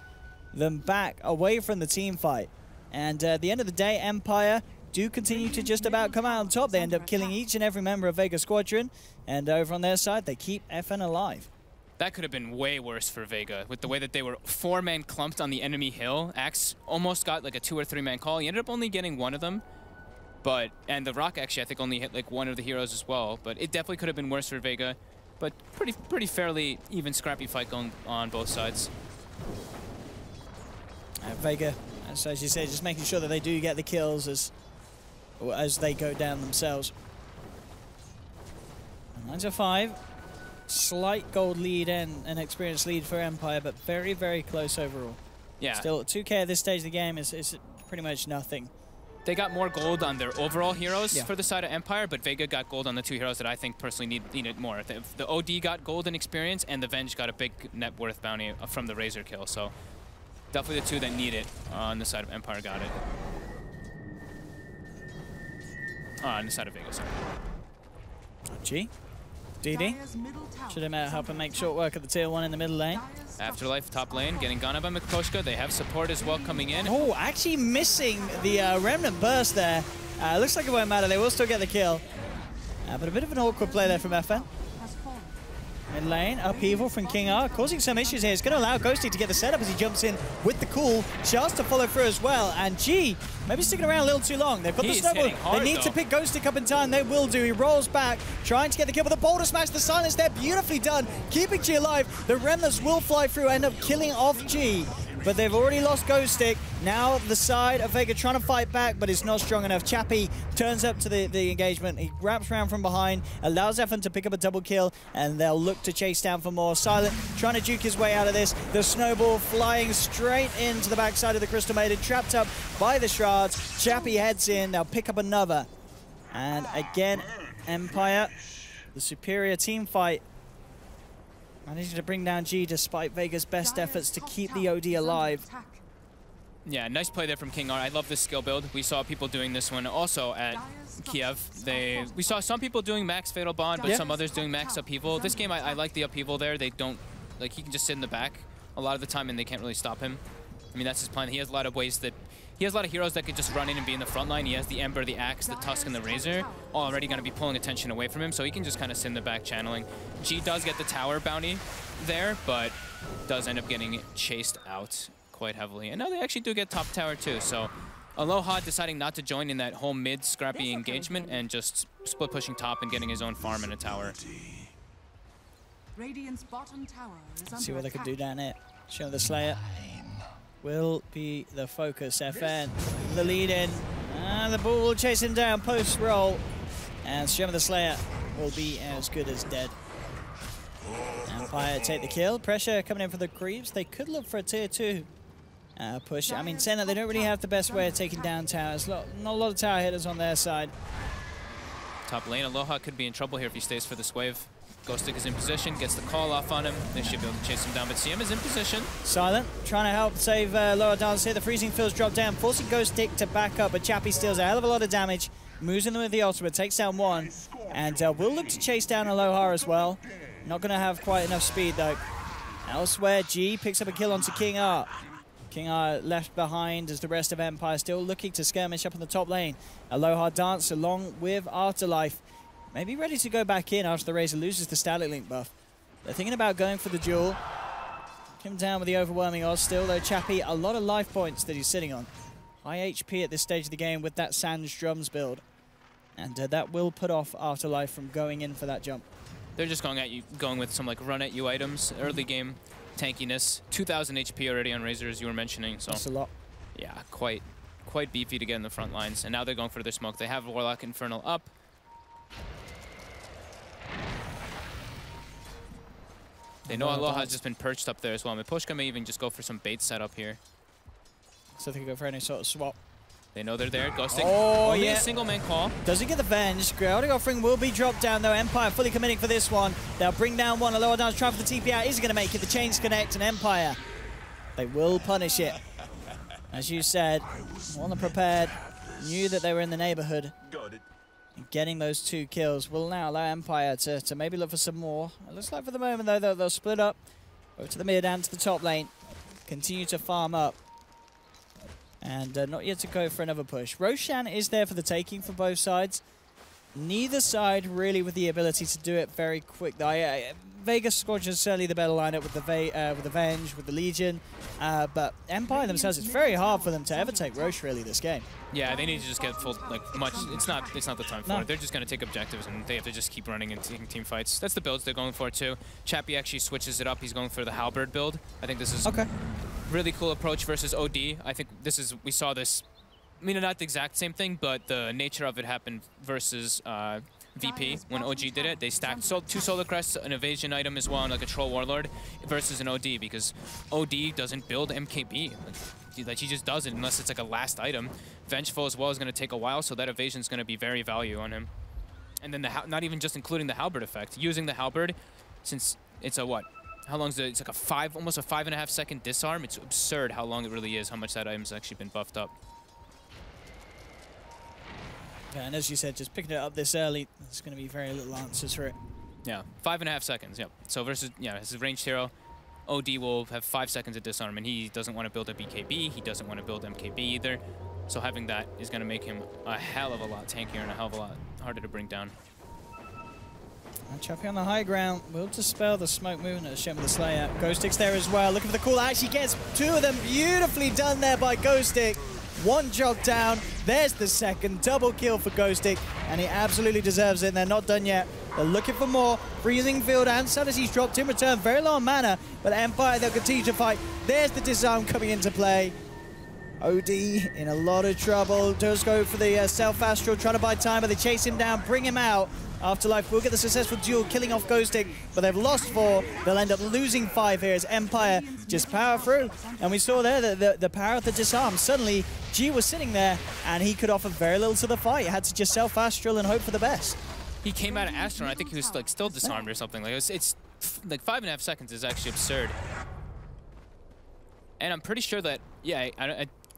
Speaker 4: them back away from the team fight. And at the end of the day, Empire do continue to just about come out on top. They end up killing each and every member of Vega Squadron, and over on their side, they keep FN alive.
Speaker 8: That could have been way worse for Vega with the way that they were 4-man clumped on the enemy hill. Axe almost got like a 2 or 3-man call. He ended up only getting one of them. And the Rock actually, I think, only hit like one of the heroes as well. But it definitely could have been worse for Vega. But pretty fairly even scrappy fight going on both sides.
Speaker 4: Vega, as you said, just making sure that they do get the kills as they go down themselves. 9-5. Slight gold lead and an experience lead for Empire, but very, very close overall.
Speaker 8: Yeah.
Speaker 4: Still, 2K at this stage of the game is pretty much nothing.
Speaker 8: They got more gold on their overall heroes for the side of Empire, but Vega got gold on the 2 heroes that I think personally needed more. The OD got gold and experience, and the Venge got a big net worth bounty from the Razor kill. So definitely the 2 that need it on the side of Empire got it. On the side of Vega, sorry.
Speaker 4: G. DD. Should have helped him make short work of the tier 1 in the middle lane.
Speaker 8: Afterlife top lane, getting gone by Mikoshka. They have support as well coming in.
Speaker 4: Oh, actually missing the Remnant burst there. Looks like it won't matter. They will still get the kill. But a bit of an awkward play there from FN. Mid lane, upheaval from King R, causing some issues here. It's going to allow Ghosty to get the setup as he jumps in with the cool. Chance to follow through as well. And G, maybe sticking around a little too long. They've got the snowball. They need to pick Ghosty up in time. They will do. He rolls back, trying to get the kill. But the Boulder Smash, the silence there, beautifully done. Keeping G alive. The Remnants will fly through, end up killing off G. But they've already lost Ghostic. Now the side of Vega trying to fight back, but it's not strong enough. Chappie turns up to the engagement. He wraps around from behind, allows FN to pick up a double kill, and they'll look to chase down for more. Silent trying to juke his way out of this. The snowball flying straight into the backside of the Crystal Maiden, trapped up by the shards. Chappie heads in. They'll pick up another. And again, Empire, the superior team fight, managing to bring down G despite Vega's best efforts to keep the OD alive.
Speaker 8: Yeah, nice play there from King R. I love this skill build. We saw people doing this one also at Kiev. We saw some people doing max Fatal Bond, but some others doing max Upheaval. This game, I like the Upheaval there. They don't, like, he can just sit in the back a lot of the time and they can't really stop him. I mean, that's his plan. He has a lot of ways that he has a lot of heroes that could just run in and be in the front line. He has the Ember, the Axe, the Tusk, and the Razor, all already going to be pulling attention away from him, so he can just kind of sit in the back channeling. G does get the tower bounty there, but does end up getting chased out quite heavily. And now they actually do get top tower too, so Aloha deciding not to join in that whole mid scrappy engagement and just split pushing top and getting his own farm in a tower.
Speaker 9: Radiant's bottom tower is
Speaker 4: Let's see
Speaker 9: under
Speaker 4: what they could
Speaker 9: attack.
Speaker 4: do down here. Show the Slayer will be the focus. FN, the lead in. And the ball will chase him down post roll. And Shimmer the Slayer will be as good as dead. Empire take the kill. Pressure coming in for the creeps. They could look for a tier 2 push. I mean, saying that they don't really have the best way of taking down towers. Not a lot of tower hitters on their side.
Speaker 8: Top lane, Aloha could be in trouble here if he stays for this wave. Ghostic is in position, gets the call off on him. They should be able to chase him down, but CM is in position.
Speaker 4: Silent, trying to help save Lower Dance here. The freezing fields drop down, forcing Ghostic to back up, but Chappie steals a hell of a lot of damage. Moves in with the ultimate, takes down one, and will look to chase down Aloha as well. Not going to have quite enough speed though. Elsewhere, G picks up a kill onto King R. King R left behind as the rest of Empire still looking to skirmish up on the top lane. Aloha Dance along with Afterlife. Maybe ready to go back in after the Razor loses the Static Link buff. They're thinking about going for the duel. Him down with the overwhelming odds still, though Chappie, a lot of life points that he's sitting on. High HP at this stage of the game with that Sans Drums build. And that will put off Afterlife from going in for that jump.
Speaker 8: They're just going at you, going with some like run at you items. Early game tankiness. 2,000 HP already on Razor, as you were mentioning. So
Speaker 4: that's a lot.
Speaker 8: Yeah, quite beefy to get in the front lines. And now they're going for their smoke. They have Warlock Infernal up. They know Aloha's just been perched up there as well. Miposhka may even just go for some bait setup here.
Speaker 4: So they can go for any sort of swap.
Speaker 8: They know they're there. Ghosting.
Speaker 4: Oh,
Speaker 8: only
Speaker 4: yeah.
Speaker 8: a single man call.
Speaker 4: Does he get the Venge? Chaotic Offering will be dropped down though. Empire fully committing for this one. They'll bring down one. Aloha Dance trying for the TP out. Is he going to make it? The chains connect and Empire. They will punish it. As you said, more than prepared. Knew that they were in the neighborhood. And getting those 2 kills will now allow Empire to maybe look for some more. It looks like for the moment though they'll split up. Over to the mid and to the top lane. Continue to farm up. And not yet to go for another push. Roshan is there for the taking for both sides. Neither side really with the ability to do it very quick. Vega Squadron is certainly the better lineup with the Venge, with the Legion. But Empire themselves, it's very hard for them to ever take Roche really this game.
Speaker 8: Yeah, they need to just get full, much. It's not the time for it. They're just going to take objectives and they have to just keep running and taking team fights. That's the builds they're going for too. Chappie actually switches it up. He's going for the Halberd build. I think this is really cool approach versus OD. I think we saw this, I mean, not the exact same thing, but the nature of it happened versus VP when OG did it. They stacked 2 Solar Crests, an evasion item as well, and like a Troll Warlord versus an OD because OD doesn't build MKB. Like he just doesn't unless it's like a last item. Vengeful as well is going to take a while, so that evasion is going to be very value on him. And then not even just including the Halberd effect. Using the Halberd, since it's a what? How long is it? It's like almost a 5.5 second disarm. It's absurd how long it really is, how much that item's actually been buffed up.
Speaker 4: Yeah, and as you said, just picking it up this early, there's going to be very little answers for it.
Speaker 8: Yeah, 5.5 seconds, yep. So versus, yeah, as a ranged hero, OD will have 5 seconds of disarm, and he doesn't want to build a BKB, he doesn't want to build MKB either. So having that is going to make him a hell of a lot tankier and a hell of a lot harder to bring down.
Speaker 4: Chappie on the high ground will dispel the smoke movement of Shem the Slayer. Ghostic's there as well, looking for the call. Actually gets 2 of them beautifully done there by Ghostic. 1 job down, there's the second, double kill for Ghostic, and he absolutely deserves it, and they're not done yet. They're looking for more. Freezing Field and Sadaci's dropped in return, very low on mana, but Empire, they'll continue to fight. There's the disarm coming into play. OD in a lot of trouble, does go for the Self-Astral, trying to buy time, but they chase him down, bring him out. Afterlife will get the successful duel, killing off Ghostic, but they've lost 4. They'll end up losing 5 here as Empire just power through. And we saw there the power of the disarm. Suddenly, G was sitting there, and he could offer very little to the fight. He had to just self-astral and hope for the best.
Speaker 8: He came out of Astral, and I think he was like still disarmed or something. Like it's like 5.5 seconds is actually absurd. And I'm pretty sure that, yeah,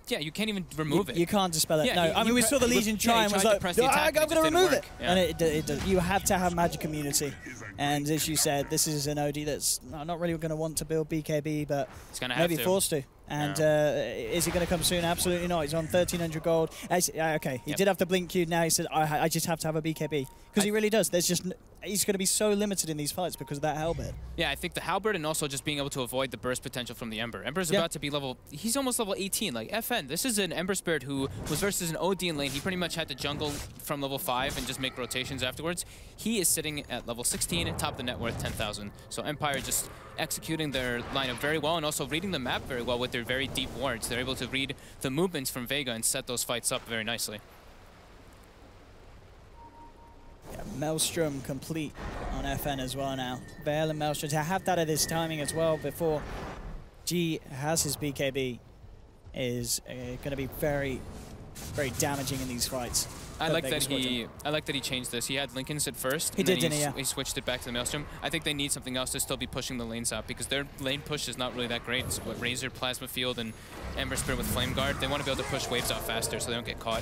Speaker 8: yeah, you can't even remove it.
Speaker 4: You can't dispel it.
Speaker 8: Yeah,
Speaker 4: no, I mean, we saw the Legion try and was like, I'm going to remove it.
Speaker 8: Yeah.
Speaker 4: And you have to have magic immunity. And as you said, this is an OD that's not really going to want to build BKB, but
Speaker 8: it's gonna
Speaker 4: maybe
Speaker 8: have to.
Speaker 4: forced to. And is he going to come soon? Absolutely not. He's on 1,300 gold. Okay, he did have the blink queue. Now he said, I just have to have a BKB. Because he really does. There's just... He's going to be so limited in these fights because of that halberd.
Speaker 8: Yeah, I think the halberd and also just being able to avoid the burst potential from the Ember. Ember's about to be level... He's almost level 18. Like, FN, this is an Ember Spirit who was versus an OD in lane. He pretty much had to jungle from level 5 and just make rotations afterwards. He is sitting at level 16 and top of the net worth 10,000. So Empire just executing their lineup very well and also reading the map very well with their very deep wards. They're able to read the movements from Vega and set those fights up very nicely.
Speaker 4: Yeah, Maelstrom complete on FN as well now. Vale and Maelstrom to have that at his timing as well before G has his BKB is going to be very, very damaging in these fights.
Speaker 8: I like that he changed this. He had Linken's at first.
Speaker 4: He did, didn't he? Yeah.
Speaker 8: He switched it back to the Maelstrom. I think they need something else to still be pushing the lanes out because their lane push is not really that great. It's what Razor, Plasma Field, and Ember Spirit with Flame Guard. They want to be able to push waves out faster so they don't get caught.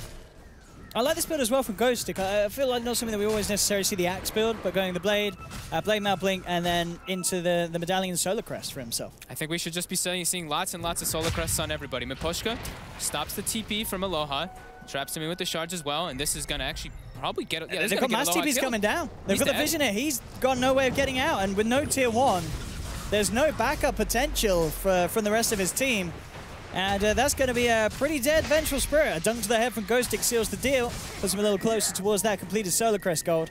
Speaker 4: I like this build as well from Ghostic. I feel like not something that we always necessarily see the Axe build, but going the Blade, Blade Mail Blink, and then into the Medallion Solar Crest for himself. I
Speaker 8: think we should just be seeing lots and lots of Solar Crests on everybody. Miposhka stops the TP from Aloha, traps him in with the shards as well, and this is going to actually probably get... Yeah,
Speaker 4: they've got Mass TP's coming down. They've got the Vision here. He's got no way of getting out, and with no tier 1, there's no backup potential from the rest of his team. And that's going to be a pretty dead Vengeful Spirit. A dunk to the head from Ghostic seals the deal. Puts him a little closer towards that completed Solar Crest gold.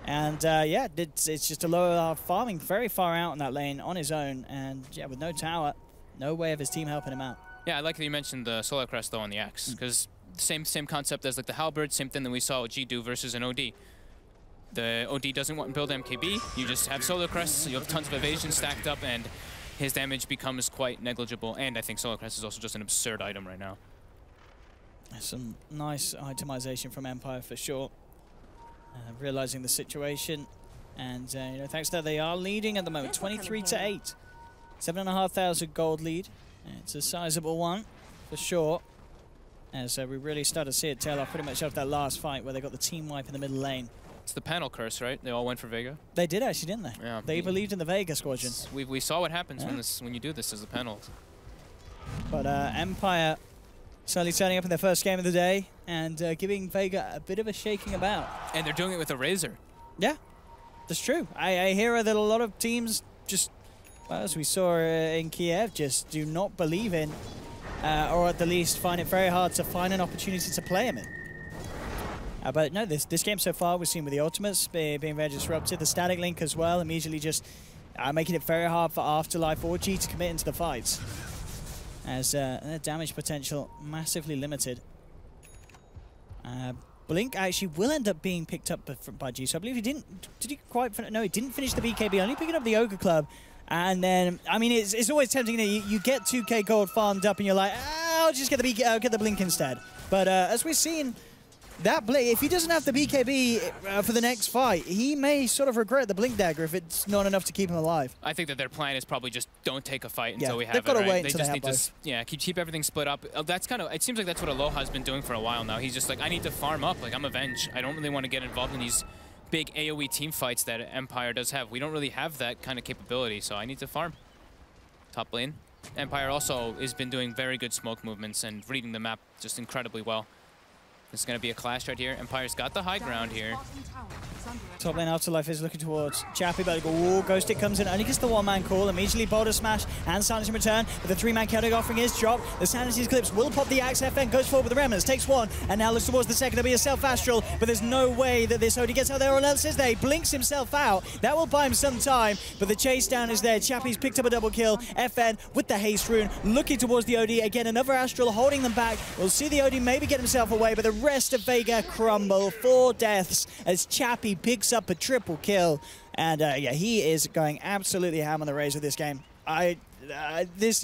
Speaker 4: And yeah, it's just a low farming very far out in that lane on his own. And yeah, with no tower, no way of his team helping him out.
Speaker 8: Yeah, I like that you mentioned the Solar Crest though on the Axe. Because same concept as like the Halberd, same thing that we saw G do versus an OD. The OD doesn't want to build MKB. You just have Solar Crests, you have tons of evasion stacked up, and his damage becomes quite negligible, and I think Solar Crest is also just an absurd item right now.
Speaker 4: Some nice itemization from Empire for sure. Realizing the situation, and you know, thanks to that they are leading at the moment, 23-8. 7,500 gold lead. It's a sizable one for sure. As we really start to see it tail off pretty much after that last fight where they got the team wipe in the middle lane.
Speaker 8: It's the panel curse, right? They all went for Vega.
Speaker 4: They did actually, didn't they?
Speaker 8: Yeah.
Speaker 4: They believed in the Vega Squadron.
Speaker 8: We saw what happens when you do this as a panel.
Speaker 4: But Empire certainly turning up in their first game of the day and giving Vega a bit of a shaking about.
Speaker 8: And they're doing it with a Razor.
Speaker 4: Yeah, that's true. I hear that a lot of teams just, well, as we saw in Kiev, just do not believe in, or at the least find it very hard to find an opportunity to play him in. But no, this game so far we've seen with the ultimates being very disruptive. The static link as well, immediately just making it very hard for Afterlife or G to commit into the fights. As their damage potential massively limited. Blink actually will end up being picked up by G. So I believe he didn't. Did he quite? No, he didn't finish the BKB. Only picking up the Ogre Club. And then, I mean, it's always tempting. You get 2k gold farmed up, and you're like, I'll just get the Blink instead. But as we've seen. That Blink, if he doesn't have the BKB for the next fight, he may sort of regret the Blink Dagger if it's not enough to keep him alive.
Speaker 8: I think that their plan is probably just don't take a fight until we have
Speaker 4: they've got to
Speaker 8: right?
Speaker 4: wait
Speaker 8: They
Speaker 4: until
Speaker 8: just
Speaker 4: they
Speaker 8: need
Speaker 4: have
Speaker 8: to keep everything split up. That's kind of, it seems like that's what Aloha's been doing for a while now. He's just like, I need to farm up. Like, I'm Avenge. I don't really want to get involved in these big AoE team fights that Empire does have. We don't really have that kind of capability, so I need to farm. Top lane. Empire also has been doing very good smoke movements and reading the map just incredibly well. This is going to be a clash right here. Empire's got the high ground here.
Speaker 4: Top lane Afterlife is looking towards Chappie, but Ghostic comes in, only gets the one-man call, immediately Boulder Smash and Silence in return, but the three-man counter offering is dropped. The Sanity's Clips will pop the Axe, FN goes forward with the Remnants, takes one, and now looks towards the second. There'll be a self-astral, but there's no way that this OD gets out there, or else is there. He blinks himself out. That will buy him some time, but the chase down is there. Chappie's picked up a double kill. FN with the haste rune, looking towards the OD. Again, another Astral holding them back. We'll see the OD maybe get himself away, but the rest of Vega crumble. 4 deaths as Chappie picks up a triple kill. And yeah, he is going absolutely ham on the Razor this game. I just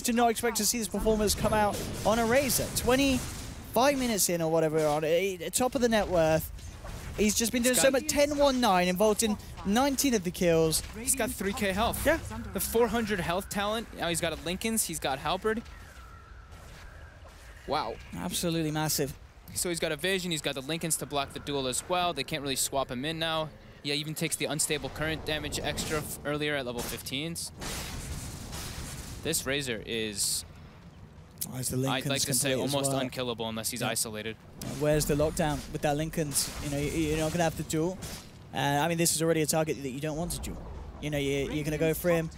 Speaker 4: did not expect to see this performance come out on a Razor. 25 minutes in or whatever on it, top of the net worth. He's just been doing so much. 10-1-9, involved in 19 of the kills.
Speaker 8: He's got 3k health.
Speaker 4: Yeah.
Speaker 8: The 400 health talent. Now he's got a Linken's, he's got Halberd. Wow.
Speaker 4: Absolutely massive.
Speaker 8: So he's got a Vision, he's got the Linken's to block the duel as well. They can't really swap him in now. Yeah, even takes the unstable current damage extra earlier at level 15s. This Razor is,
Speaker 4: Where's the Lincolns
Speaker 8: I'd like to say, almost
Speaker 4: well?
Speaker 8: unkillable unless he's isolated.
Speaker 4: Where's the lockdown with that Lincolns? You know, you're not going to have the duel. I mean, this is already a target that you don't want to duel. You know, you're going to go for him.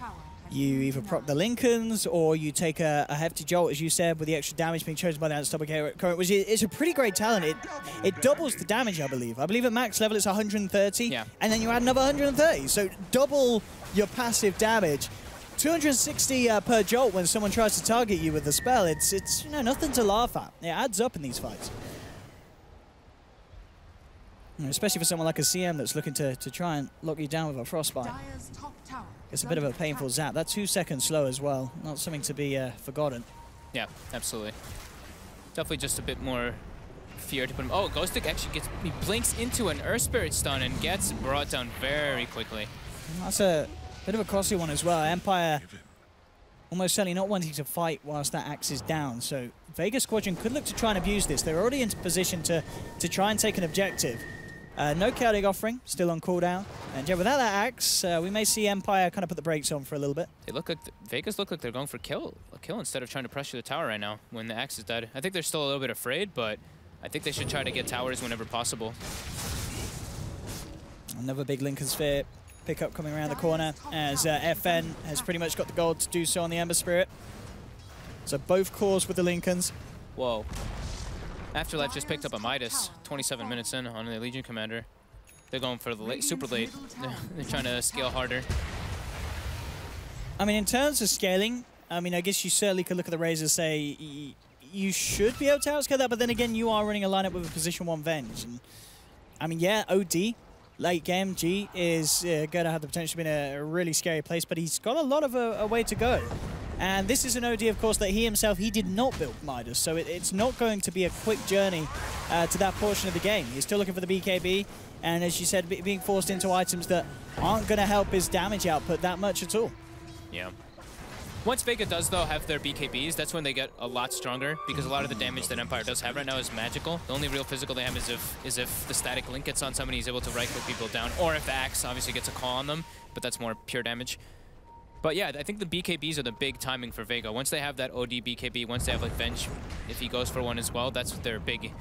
Speaker 4: You either proc the Lincolns or you take a hefty jolt, as you said, with the extra damage being chosen by the unstoppable current, which is a pretty great talent. It doubles the damage, I believe. I believe at max level it's 130, and then you add another 130. So double your passive damage. 260 per jolt when someone tries to target you with the spell. It's you know, nothing to laugh at. It adds up in these fights. Especially for someone like a CM that's looking to try and lock you down with a frostbite. It's a bit of a painful zap. That's 2 seconds slow as well. Not something to be forgotten.
Speaker 8: Yeah, absolutely. Definitely just a bit more fear to put him. Oh, Ghostic actually he blinks into an Earth Spirit stun and gets brought down very quickly.
Speaker 4: That's a bit of a costly one as well. Empire almost certainly not wanting to fight whilst that axe is down. So Vega Squadron could look to try and abuse this. They're already in position to try and take an objective. No chaotic offering, still on cooldown. And yeah, without that axe, we may see Empire kind of put the brakes on for a little bit.
Speaker 8: They look like Vegas look like they're going for a kill instead of trying to pressure the tower right now when the axe is dead. I think they're still a little bit afraid, but I think they should try to get towers whenever possible.
Speaker 4: Another big Lincoln Sphere pickup coming around the corner as FN has pretty much got the gold to do so on the Ember Spirit. So both cores with the Lincolns.
Speaker 8: Whoa. Afterlife just picked up a Midas, 27 minutes in on the Legion Commander. They're going for the late, super late. They're trying to scale harder.
Speaker 4: I mean, in terms of scaling, I mean, I guess you certainly could look at the Razor and say you should be able to outscale that, but then again, you are running a lineup with a position 1 Venge. And, I mean, yeah, OD, late game, G is going to have the potential to be in a really scary place, but he's got a lot of a way to go. And this is an OD, of course, that he himself, he did not build Midas, so it's not going to be a quick journey to that portion of the game. He's still looking for the BKB, and as you said, being forced into items that aren't going to help his damage output that much at all.
Speaker 8: Yeah. Once Vega does, though, have their BKBs, that's when they get a lot stronger, because a lot of the damage that Empire does have right now is magical. The only real physical they have is if the static link gets on somebody, he's able to right-click people down, or if the axe obviously gets a call on them, but that's more pure damage. But yeah, I think the BKBs are the big timing for Vega. Once they have that OD BKB, once they have like Venge, if he goes for one as well, that's their big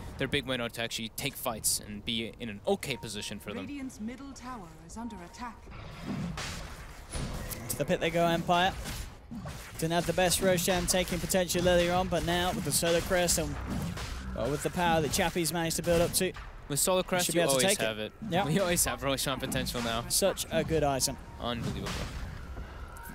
Speaker 8: window to actually take fights and be in an okay position for them.
Speaker 9: Radiant's middle tower is under attack.
Speaker 4: To the pit they go, Empire. Didn't have the best Roshan taking potential earlier on, but now with the Solar Crest and with the power that Chappie's managed to build up to,
Speaker 8: with Solar Crest, you always have it.
Speaker 4: Yep.
Speaker 8: We always have Roshan potential now.
Speaker 4: Such a good item.
Speaker 8: Unbelievable.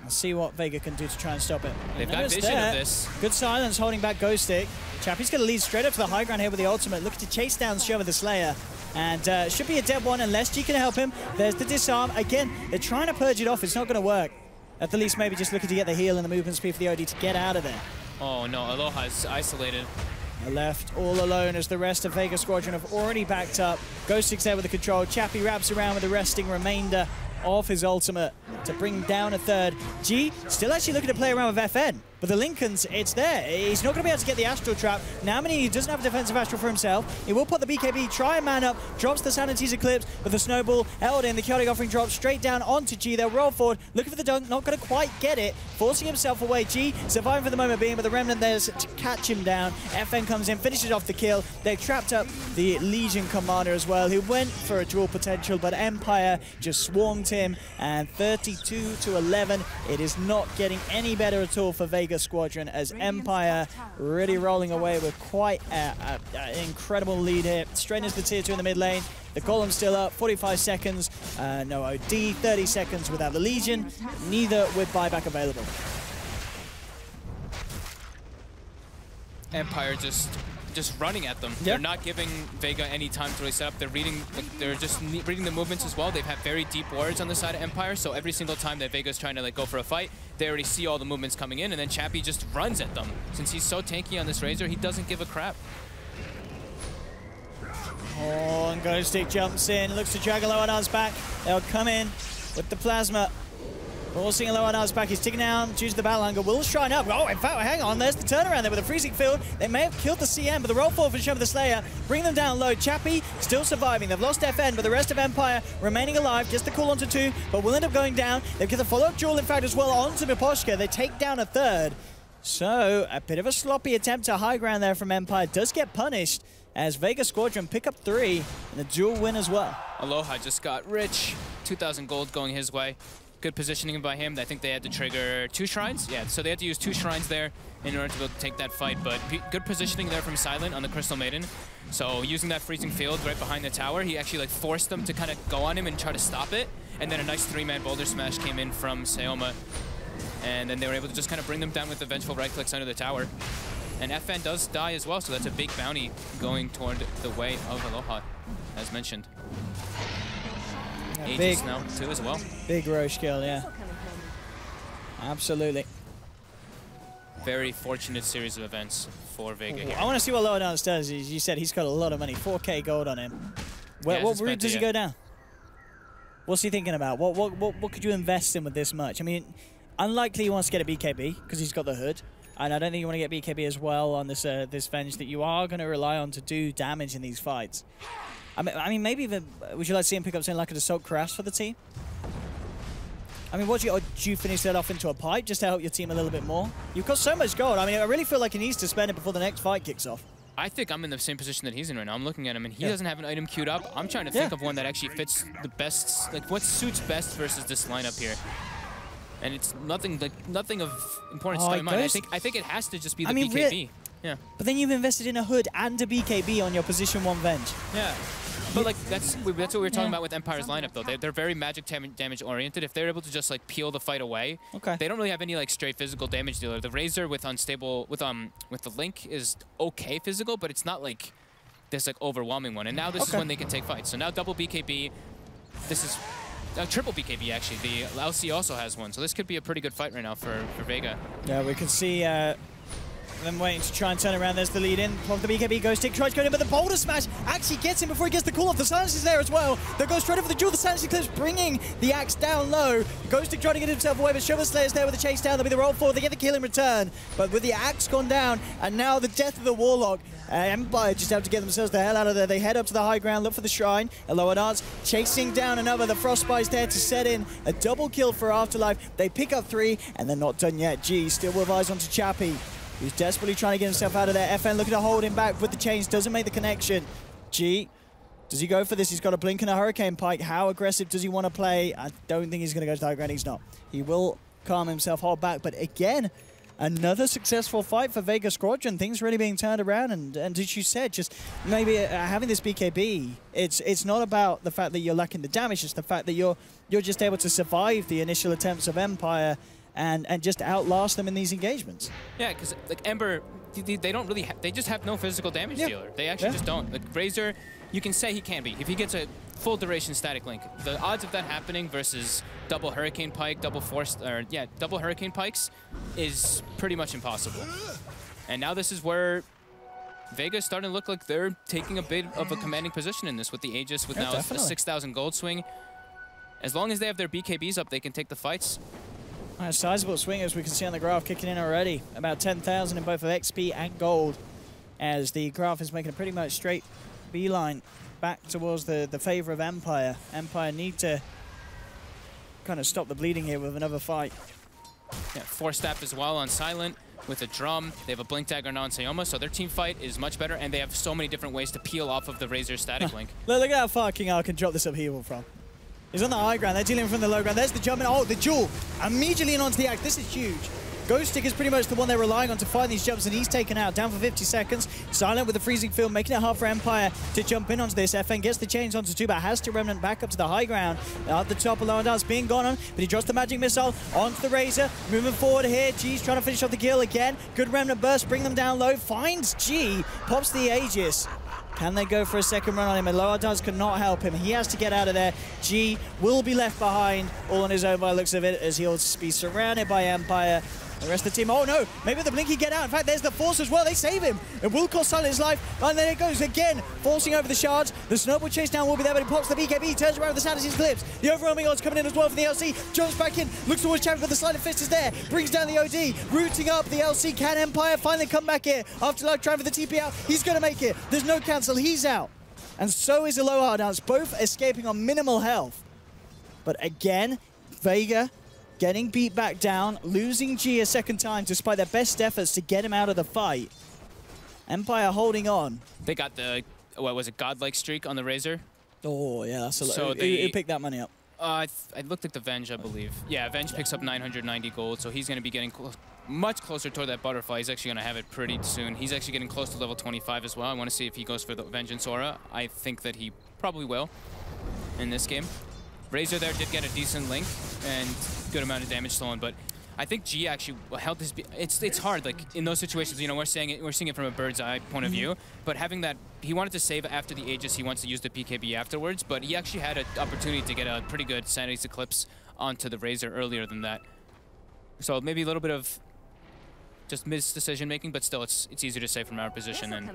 Speaker 4: Let's see what Vega can do to try and stop it.
Speaker 8: They've got vision of this.
Speaker 4: Good silence holding back Ghostic. Chappie's going to lead straight up to the high ground here with the ultimate. Looking to chase down Shiva the Slayer. And should be a dead one unless G can help him. There's the disarm. Again, they're trying to purge it off. It's not going to work. At the least, maybe just looking to get the heal and the movement speed for the OD to get out of there.
Speaker 8: Oh no, Aloha's isolated.
Speaker 4: They're left all alone as the rest of Vega Squadron have already backed up. Ghostic's there with the control. Chappie wraps around with the resting remainder of his ultimate to bring down a third. G still actually looking to play around with FN, but the Lincolns, it's there. He's not going to be able to get the Astral Trap. Now he doesn't have a defensive Astral for himself. He will put the BKB, try and man up, drops the Sanity's Eclipse with the Snowball held in. The Chaotic Offering drops straight down onto G. They'll roll forward, looking for the dunk, not going to quite get it, forcing himself away. G surviving for the moment being, but the Remnant there's to catch him down. FN comes in, finishes off the kill. They've trapped up the Legion Commander as well, who went for a dual potential, but Empire just swarmed him, and 32-11. It is not getting any better at all for Vega Squadron as Empire really rolling away with quite an incredible lead here. Straight into the tier 2 in the mid lane. The Golem's still up, 45 seconds. No OD, 30 seconds without the Legion. Neither with buyback available.
Speaker 8: Empire just running at them. Yep. They're not giving Vega any time to really set up. They're just reading the movements as well. They've had very deep wards on the side of Empire, so every single time that Vega's trying to go for a fight, they already see all the movements coming in, and then Chappie just runs at them. Since he's so tanky on this Razor, he doesn't give a crap.
Speaker 4: Oh, and Ghostic jumps in, looks to drag Aloha's back. They'll come in with the Plasma. Forcing a low on back. He's taken down due to the battle hunger. Will shine up. Oh, in fact, hang on. There's the turnaround there with a freezing field. They may have killed the CM, but the roll forward for the Slayer. Bring them down low. Chappie still surviving. They've lost FN, but the rest of Empire remaining alive. Just the call onto 2, but will end up going down. They've got the follow-up duel, in fact, as well onto Miposhka. They take down a third. So, a bit of a sloppy attempt to high ground there from Empire. Does get punished as Vega Squadron pick up 3 and a duel win as well.
Speaker 8: Aloha just got rich. 2,000 gold going his way. Good positioning by him. I think they had to trigger 2 shrines. Yeah, so they had to use 2 shrines there in order to be able to take that fight. But good positioning there from Silent on the Crystal Maiden. So using that freezing field right behind the tower, he actually forced them to kind of go on him and try to stop it. And then a nice 3-man boulder smash came in from Sayoma. And then they were able to just kind of bring them down with the vengeful right clicks under the tower. And FN does die as well, so that's a big bounty going toward the way of Aloha, as mentioned.
Speaker 4: Yeah,
Speaker 8: Aegis now too as well.
Speaker 4: Big Roche kill, yeah. Absolutely.
Speaker 8: Very fortunate series of events for Vega here.
Speaker 4: I want to see what Lower Dance does. As you said, he's got a lot of money, 4K gold on him. What route does he go down? What's he thinking about? What could you invest in with this much? I mean, unlikely he wants to get a BKB because he's got the hood. And I don't think you want to get BKB as well on this this Venge that you are going to rely on to do damage in these fights. I mean, maybe even, would you like to see him pick up something like an Assault Crash for the team? I mean, do you finish that off into a pipe just to help your team a little bit more? You've got so much gold. I mean, I really feel like he needs to spend it before the next fight kicks off.
Speaker 8: I think I'm in the same position that he's in right now. I'm looking at him, and he doesn't have an item queued up. I'm trying to think of one that actually fits the best, like what suits best versus this lineup here. And it's nothing of importance to my mind. I think it has to just be the BKB. Yeah.
Speaker 4: But then you've invested in a hood and a BKB on your position 1 Venge.
Speaker 8: Yeah. But like that's what we were talking about with Empire's lineup though. They're very magic damage oriented. If they're able to just like peel the fight away, they don't really have any like straight physical damage dealer. The Razor with unstable with the Link is okay physical, but it's not like this like overwhelming one. And now this is when they can take fights. So now double BKB. This is triple BKB actually. The LC also has one, so this could be a pretty good fight right now for Vega.
Speaker 4: Yeah, we can see them waiting to try and turn around. There's the lead in. The BKB Ghost Stick tries to go in, but the boulder smash actually gets him before he gets the call off. The silence is there as well. They go straight over the duel. The silence clips, bringing the axe down low. Ghost Stick trying to get himself away, but Shovel Slayer's there with the chase down. There'll be the roll forward. They get the kill in return, but with the axe gone down, and now the death of the Warlock. Empire just have to get themselves the hell out of there. They head up to the high ground, look for the shrine. A lower dance, chasing down another. The Frostbite's there to set in a double kill for Afterlife. They pick up 3, and they're not done yet. G still with eyes onto Chappie, who's desperately trying to get himself out of there. FN looking to hold him back with the chains, doesn't make the connection. G, does he go for this? He's got a blink and a hurricane pike. How aggressive does he want to play? I don't think he's going to go to the high ground. He's not. He will calm himself, hold back, but again, another successful fight for Vega Squadron. Things really being turned around, and as you said, just maybe having this BKB, it's not about the fact that you're lacking the damage, it's the fact that you're just able to survive the initial attempts of Empire and just outlast them in these engagements.
Speaker 8: Yeah, because like Ember, they don't really they just have no physical damage dealer. They actually just don't. Like Razor, you can say he can be if he gets a full duration static link. The odds of that happening versus double Hurricane Pike, double Hurricane Pikes is pretty much impossible. And now this is where Vega's starting to look like they're taking a bit of a commanding position in this with the Aegis, with now a 6,000 gold swing. As long as they have their BKBs up, they can take the fights.
Speaker 4: A sizable swing, as we can see on the graph, kicking in already. About 10,000 in both of XP and gold, as the graph is making a pretty much straight beeline back towards the favor of Empire. Empire need to kind of stop the bleeding here with another fight.
Speaker 8: Yeah, 4-step as well on Silent with a drum. They have a blink dagger now on Sayoma, so their team fight is much better, and they have so many different ways to peel off of the Razor static link.
Speaker 4: Look at how far King R can drop this upheaval from. He's on the high ground. They're dealing from the low ground. There's the jump in. Oh, the duel. Immediately in onto the axe. This is huge. Ghost Stick is pretty much the one they're relying on to find these jumps, and he's taken out. Down for 50 seconds. Silent with the freezing field, making it hard for Empire to jump in onto this. FN gets the chains onto 2, but has to Remnant back up to the high ground. At the top, Alone Dance being gone on, but he drops the magic missile onto the Razor. Moving forward here. G's trying to finish off the kill again. Good Remnant burst, bring them down low. Finds G, pops the Aegis. Can they go for a second run on him? And Lower Dance cannot help him. He has to get out of there. G will be left behind all on his own by the looks of it, as he'll be surrounded by Empire. The rest of the team, oh no, maybe the Blinky get out. In fact, there's the Force as well. They save him. It will cost Silent his life. And then it goes again, forcing over the shards. The Snowball chase down will be there, but he pops the BKB, turns around with the sound of his clips. The overwhelming odds coming in as well from the LC. Jumps back in, looks towards Champion, but the Silent Fist is there. Brings down the OD, rooting up the LC. Can Empire finally come back here? Afterlife trying for the TP out. He's going to make it. There's no cancel. He's out. And so is Aloha Dance, both escaping on minimal health. But again, Vega getting beat back down, losing G a second time despite their best efforts to get him out of the fight. Empire holding on.
Speaker 8: They got the, what was it, godlike streak on the Razor?
Speaker 4: Oh, yeah, that's a lot.
Speaker 8: So
Speaker 4: Who picked that money up?
Speaker 8: I looked at the Venge, I believe. Yeah, Venge picks up 990 gold, so he's going to be getting much closer toward that butterfly. He's actually going to have it pretty soon. He's actually getting close to level 25 as well. I want to see if he goes for the Vengeance Aura. I think that he probably will in this game. Razor there did get a decent link and good amount of damage stolen, but I think G actually held his. It's hard, like in those situations. You know, we're seeing it from a bird's eye point of view. But having that, he wanted to save after the Aegis. He wants to use the PKB afterwards, but he actually had an opportunity to get a pretty good Sanity's Eclipse onto the Razor earlier than that. So maybe a little bit of just missed decision making, but still, it's easier to say from our position. And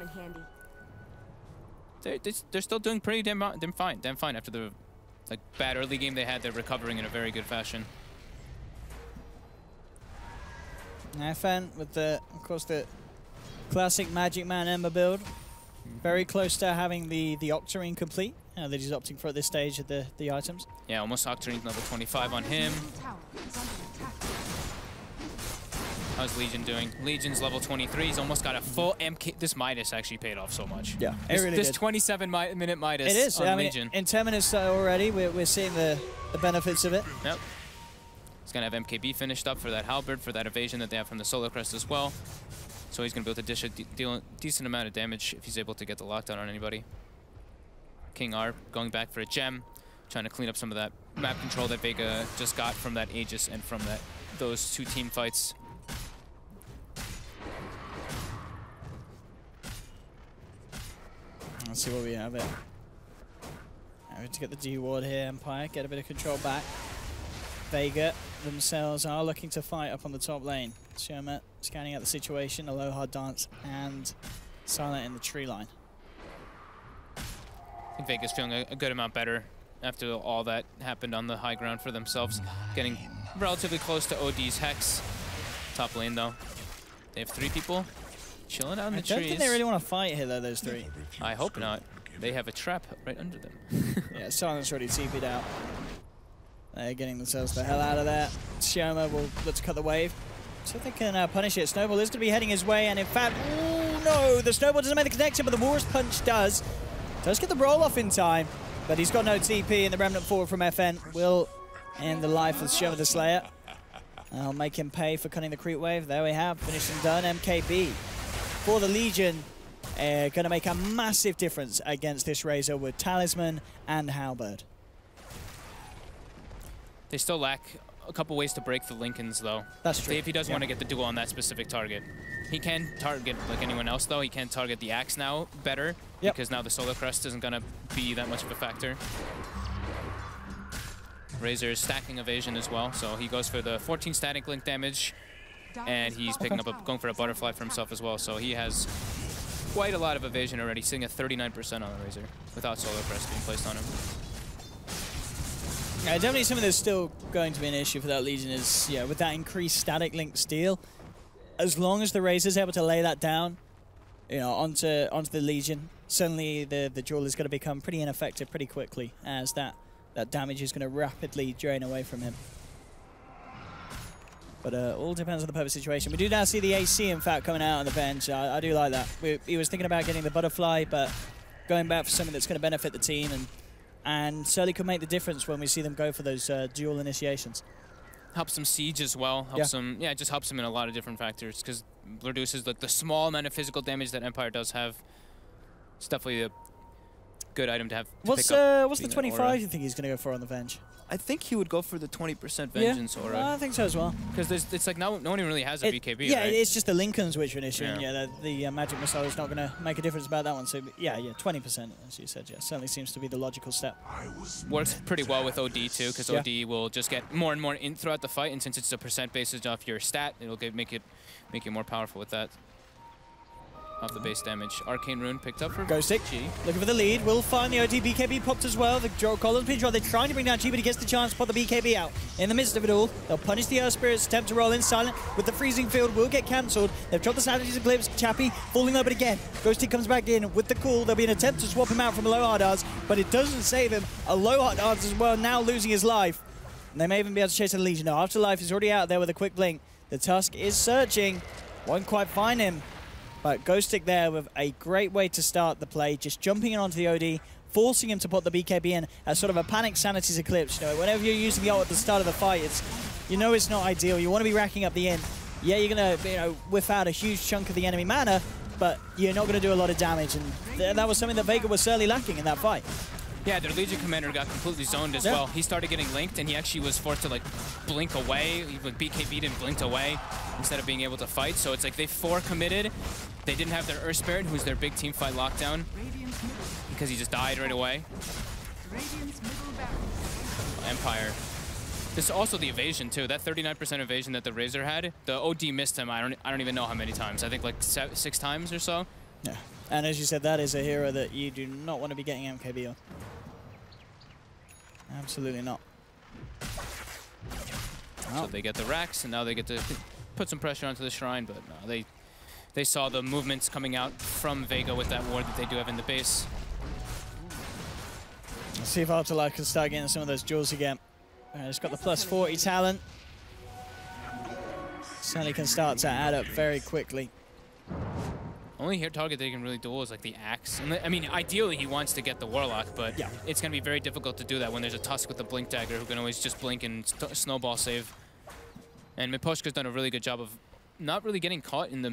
Speaker 8: they're still doing pretty damn fine after the bad early game they had. They're recovering in a very good fashion.
Speaker 4: FN with the, of course, the classic Magic Man Ember build. Very close to having the Octarine complete that he's opting for at this stage of the items.
Speaker 8: Yeah, almost Octarine level 25 on him. How's Legion doing? Legion's level 23. He's almost got a full MK. This Midas actually paid off so much.
Speaker 4: Yeah,
Speaker 8: this 27-minute Midas.
Speaker 4: It is.
Speaker 8: On
Speaker 4: I mean,
Speaker 8: Legion.
Speaker 4: in 10 minutes already, we're seeing the benefits of it.
Speaker 8: Yep. He's going to have MKB finished up for that Halberd, for that evasion that they have from the Solar Crest as well. So he's going to be able to dish a decent amount of damage if he's able to get the lockdown on anybody. King R going back for a gem, trying to clean up some of that map control that Vega just got from that Aegis and from those two team fights.
Speaker 4: Let's see what we have here. We have to get the D ward here, Empire, get a bit of control back. Vega themselves are looking to fight up on the top lane. Shermat scanning out the situation, Aloha Dance and Silent in the tree line.
Speaker 8: I think Vega's feeling a good amount better after all that happened on the high ground for themselves. Getting relatively close to OD's Hex. Top lane though. They have 3 people chilling out in the trees. I don't think
Speaker 4: they really want to fight here though, those 3.
Speaker 8: I hope not. They have a trap right under them.
Speaker 4: Yeah, Silent's already TP'd out. They're getting themselves the hell out of there. Shioma will look to cut the wave. So they can punish it. Snowball is going to be heading his way, and in fact, oh no, the Snowball doesn't make the connection, but the Walrus Punch does. Does get the roll off in time, but he's got no TP, and the Remnant forward from FN will end the life of Shioma the Slayer. I'll make him pay for cutting the creep wave. There we have, finished and done. MKB for the Legion. Going to make a massive difference against this Razor with Talisman and Halberd.
Speaker 8: They still lack a couple ways to break the Lincolns, though.
Speaker 4: That's true.
Speaker 8: If he does want to get the duel on that specific target. He can target, like anyone else, though. He can target the Axe now better, because now the Solar Crest isn't going to be that much of a factor. Razor is stacking evasion as well, so he goes for the 14 static link damage, and he's picking up going for a butterfly for himself as well, so he has quite a lot of evasion already, sitting at 39% on the Razor without Solar Crest being placed on him.
Speaker 4: Yeah, definitely something that's still going to be an issue for that Legion is, yeah, with that increased static link steal, as long as the Razor's able to lay that down, you know, onto the Legion, suddenly the duel is going to become pretty ineffective pretty quickly, as that damage is going to rapidly drain away from him. But all depends on the perfect situation. We do now see the AC, in fact, coming out on the bench. I do like that. He was thinking about getting the butterfly, but going back for something that's going to benefit the team, and certainly could make the difference when we see them go for those dual initiations.
Speaker 8: Helps them siege as well. Helps them, yeah, it just helps them in a lot of different factors, because reduces the small amount of physical damage that Empire does have. It's definitely good item to have.
Speaker 4: What's the 25 you think he's going to go for on the Venge?
Speaker 8: I think he would go for the 20% Vengeance Aura.
Speaker 4: I think so as well.
Speaker 8: Because it's like no one really has a BKB,
Speaker 4: Yeah,
Speaker 8: right?
Speaker 4: it's just the Lincolns which are an issue. Yeah. And the Magic Missile is not going to make a difference about that one. So yeah, 20%, as you said, certainly seems to be the logical step.
Speaker 8: Works pretty well with OD too, because OD will just get more and more in throughout the fight, and since it's a percent basis off your stat, it'll make you more powerful with that. Off the base damage. Arcane Rune picked up for
Speaker 4: Ghostic.
Speaker 8: G.
Speaker 4: Looking for the lead. Will find the OD BKB popped as well. The Collins pinch roll. They're trying to bring down G, but he gets the chance to put the BKB out. In the midst of it all, they'll punish the Earth Spirits, attempt to roll in silent with the freezing field. Will get cancelled. They've dropped the Savages and Clips. Chappie falling over again. Ghostic comes back in with the cool. There'll be an attempt to swap him out from a low hard arts, but it doesn't save him. A low hard arts as well, now losing his life. And they may even be able to chase the Legion. No, Afterlife is already out there with a quick blink. The Tusk is searching. Won't quite find him. But Ghostic there with a great way to start the play, just jumping in onto the OD, forcing him to put the BKB in as sort of a panic Sanity's Eclipse. You know, whenever you're using the ult at the start of the fight, it's not ideal. You want to be racking up the in. Yeah, you're going to whiff out a huge chunk of the enemy mana, but you're not going to do a lot of damage. And that was something that Vega was certainly lacking in that fight.
Speaker 8: Yeah, their Legion commander got completely zoned as well. He started getting linked, and he actually was forced to like blink away. Even BKB'd and blinked away instead of being able to fight. So it's like they 4 committed. They didn't have their Earth Spirit, who's their big team fight lockdown, because he just died right away. Empire. This is also the evasion too. That 39% evasion that the Razor had, the OD missed him. I don't even know how many times. I think like 6 times or so.
Speaker 4: Yeah. And as you said, that is a hero that you do not want to be getting MKB on. Absolutely not.
Speaker 8: So they get the racks, and now they get to put some pressure onto the Shrine, but no, they saw the movements coming out from Vega with that ward that they do have in the base.
Speaker 4: Let's see if Afterlife can start getting some of those jewels again. It's got the plus 40 talent. Certainly can start to add up very quickly.
Speaker 8: Only here target they can really duel is like the Axe. And I mean, ideally he wants to get the Warlock, but it's going to be very difficult to do that when there's a Tusk with the Blink Dagger who can always just blink and snowball save. And Miposhka's done a really good job of not really getting caught in the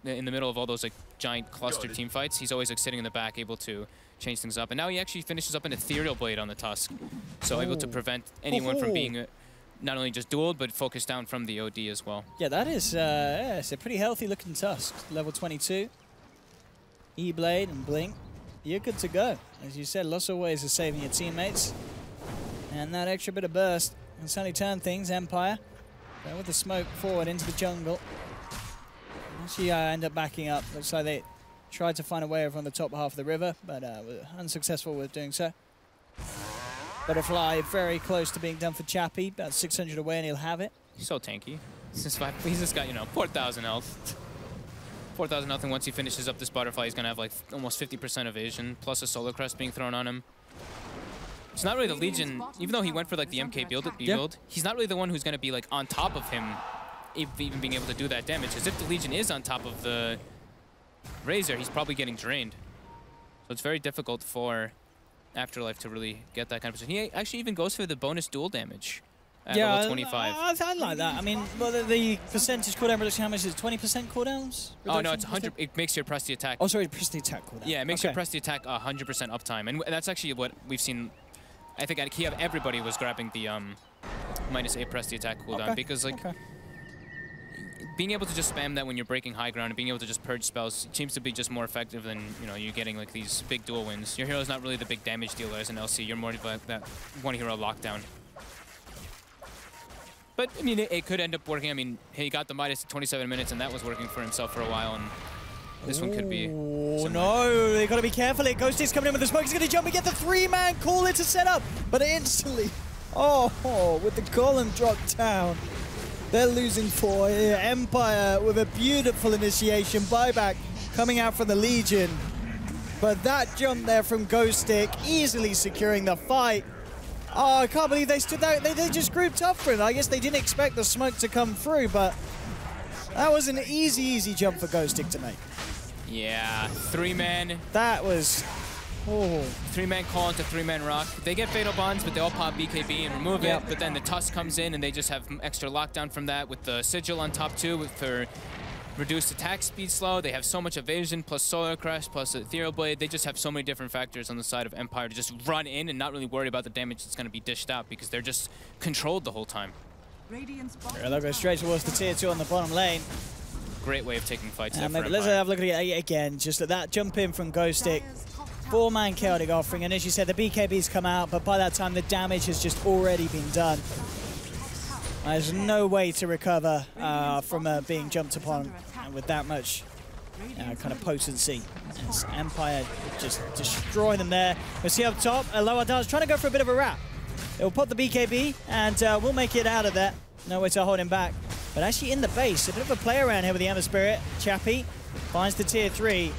Speaker 8: middle of all those like giant cluster team fights. He's always like sitting in the back, able to change things up. And now he actually finishes up an Ethereal Blade on the Tusk, so able to prevent anyone from being not only just dueled, but focused down from the OD as well.
Speaker 4: Yeah, that is it's a pretty healthy looking Tusk. Level 22. E-Blade and Blink. You're good to go. As you said, lots of ways of saving your teammates. And that extra bit of burst can certainly turn things. Empire with the smoke forward into the jungle. Actually end up backing up. Looks like they tried to find a way over on the top half of the river, but were unsuccessful with doing so. Butterfly very close to being done for Chappie. About 600 away and he'll have it.
Speaker 8: He's so tanky. He's just got, 4,000 health. 4,000 health, and once he finishes up this Butterfly, he's going to have like almost 50% evasion, plus a Solar Crest being thrown on him. It's not really the Legion, even though he went for like the MK build, he's not really the one who's going to be like on top of him, even being able to do that damage. Because if the Legion is on top of the Razor, he's probably getting drained. So it's very difficult for Afterlife to really get that kind of position. He actually even goes for the bonus duel damage at level 25.
Speaker 4: I like that. I mean, well, the percentage cooldown reduction, how much is it? 20% cooldowns?
Speaker 8: Oh, no, it's 100. It makes your press the attack.
Speaker 4: Oh, sorry, press the attack cooldown.
Speaker 8: Yeah, it makes your press the attack 100% uptime. And that's actually what we've seen. I think at Kiev, everybody was grabbing the -8 press the attack cooldown because, like, being able to just spam that when you're breaking high ground and being able to just purge spells seems to be just more effective than, you getting like these big duel wins. Your hero's not really the big damage dealer as an LC. You're more of like that one hero lockdown. But, I mean, it could end up working. I mean, he got the Midas at 27 minutes, and that was working for himself for a while, and this one could be...
Speaker 4: Oh, no, they got to be careful here. Ghostic's coming in with the smoke. He's going to jump and get the 3-man call into setup, but instantly, with the column dropped down. They're losing 4 here. Empire with a beautiful initiation buyback coming out from the Legion. But that jump there from Ghostic, easily securing the fight. Oh, I can't believe they stood there. They just grouped up for it. I guess they didn't expect the smoke to come through, but that was an easy jump for Ghostic to make.
Speaker 8: Yeah, 3-man.
Speaker 4: That was...
Speaker 8: 3-man call into 3-man rock. They get Fatal Bonds, but they all pop BKB and remove it. But then the Tusk comes in, and they just have extra lockdown from that with the Sigil on top too for reduced attack speed slow. They have so much evasion, plus Solar Crest, plus Ethereal Blade. They just have so many different factors on the side of Empire to just run in and not really worry about the damage that's going to be dished out because they're just controlled the whole time.
Speaker 4: They'll go straight towards the tier 2 on the bottom lane.
Speaker 8: Great way of taking fights there
Speaker 4: Maybe
Speaker 8: for
Speaker 4: let's
Speaker 8: Empire.
Speaker 4: have a look at it again. Just at that jump in from Ghostic. 4-man chaotic offering, and as you said, the BKBs come out, but by that time the damage has just already been done. There's no way to recover from being jumped upon with that much kind of potency. As Empire just destroy them there. We'll see up top, Lower Dart's trying to go for a bit of a wrap. It'll pop the BKB, and we'll make it out of that. No way to hold him back. But actually in the base, a bit of a play around here with the Ember Spirit. Chappie finds the tier 3.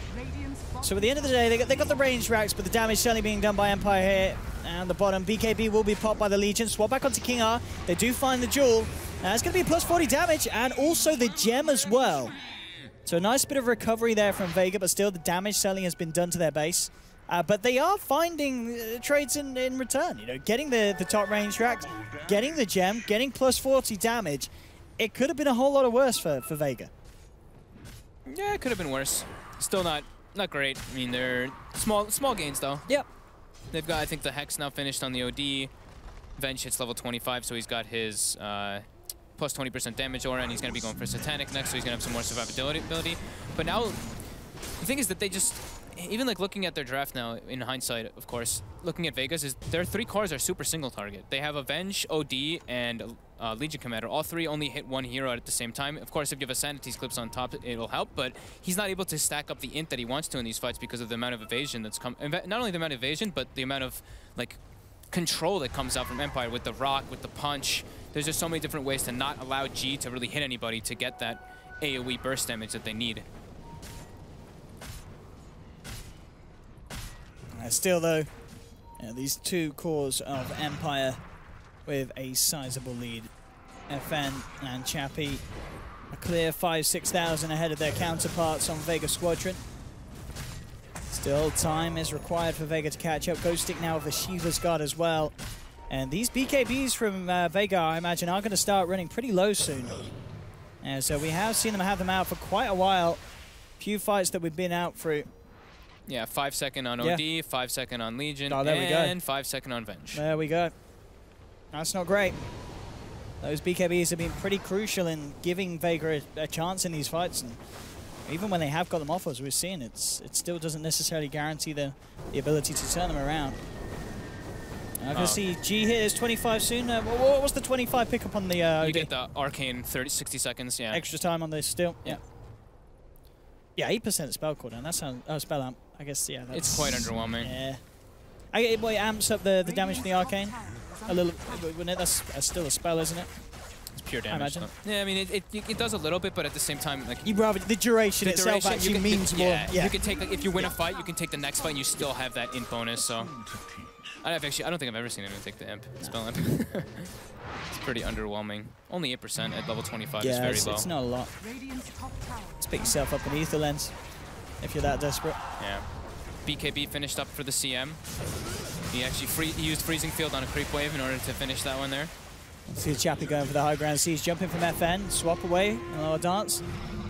Speaker 4: So at the end of the day, they got the range racks, but the damage certainly being done by Empire here. And the bottom, BKB will be popped by the Legion. Swap back onto King R. They do find the jewel. It's going to be plus 40 damage, and also the gem as well. So a nice bit of recovery there from Vega, but still the damage certainly has been done to their base. But they are finding trades in return. You know, getting the top range racks, getting the gem, getting plus 40 damage. It could have been a whole lot worse for Vega.
Speaker 8: Yeah, it could have been worse. Still not great. I mean, they're small gains though.
Speaker 4: Yep.
Speaker 8: They've got, I think, the Hex now finished on the OD. Venge hits level 25, so he's got his plus 20% damage aura, and he's going to be going for Satanic next, so he's going to have some more survivability. But now, the thing is that they just, even like looking at their draft now, in hindsight, of course, looking at Vegas, is their 3 cores are super single target. They have Avenge, OD, and Legion Commander. All 3 only hit 1 hero at the same time. Of course, if you have a Sanity's Clips on top, it'll help, but he's not able to stack up the int that he wants to in these fights because of the amount of evasion that's come. Not only the amount of evasion, but the amount of like control that comes out from Empire with the rock, with the punch. There's just so many different ways to not allow G to really hit anybody to get that AoE burst damage that they need.
Speaker 4: Still though, these 2 cores of Empire with a sizable lead. FN and Chappie a clear 5,000–6,000 ahead of their counterparts on Vega Squadron. Still, time is required for Vega to catch up. Ghostic now with the Shiva's Guard as well. And these BKBs from Vega, I imagine, are going to start running pretty low soon. And so we have seen them have them out for quite a while. Few fights that we've been out through.
Speaker 8: Yeah, 5 second on OD, 5 second on Legion, and 5 second on Venge.
Speaker 4: There we go. That's not great. Those BKBs have been pretty crucial in giving Vega a chance in these fights. And even when they have got them off, as we've seen, it still doesn't necessarily guarantee the ability to turn them around. I can see G here is 25 soon. What was the 25 pickup on the
Speaker 8: You
Speaker 4: OD?
Speaker 8: get the Arcane 60 seconds, yeah.
Speaker 4: Extra time on this still. Yeah. Yeah, 8% spell cooldown. That sounds spell amp. I guess yeah. That's,
Speaker 8: it's quite underwhelming.
Speaker 4: Yeah. It amps up the damage from the Arcane a little. Wouldn't it? That's still a spell, isn't it?
Speaker 8: It's pure damage.
Speaker 4: I imagine.
Speaker 8: Yeah, I mean it does a little bit, but at the same time, like
Speaker 4: you rather the duration itself actually means more.
Speaker 8: Yeah. You can take like, if you win a fight, you can take the next fight, and you still have that int bonus. So I don't think I've ever seen anyone take the imp spell imp. It's pretty underwhelming. Only 8% at level 25 is very low.
Speaker 4: It's not a lot. Let's pick yourself up an Ether Lens if you're that desperate.
Speaker 8: Yeah. BKB finished up for the CM. He actually used Freezing Field on a creep wave in order to finish that one there.
Speaker 4: See Chappie going for the high ground siege, jumping from FN, swap away, a lower dance,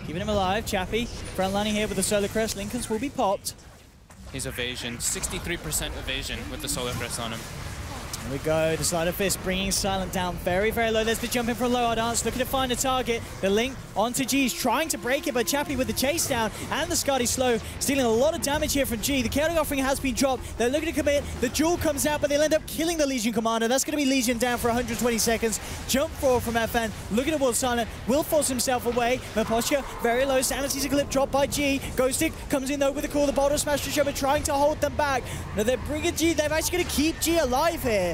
Speaker 4: keeping him alive. Chappie frontlining here with the Solar Crest. Lincolns will be popped.
Speaker 8: His evasion, 63% evasion with the Solar Crest on him.
Speaker 4: Here we go, the Slider Fist bringing Silent down very, very low. There's the jump in from Lower Dance, looking to find a target. The link onto G's, trying to break it, but Chappie with the chase down, and the Scotty Slow, stealing a lot of damage here from G. The chaotic offering has been dropped. They're looking to commit. The jewel comes out, but they'll end up killing the Legion Commander. That's going to be Legion down for 120 seconds. Jump forward from FN, looking towards Silent, will force himself away. Mapostia, very low, Sanity's a clip dropped by G. Ghostic comes in though with a call, the Boulder Smash to show, but trying to hold them back. Now they're bringing G, they're actually going to keep G alive here.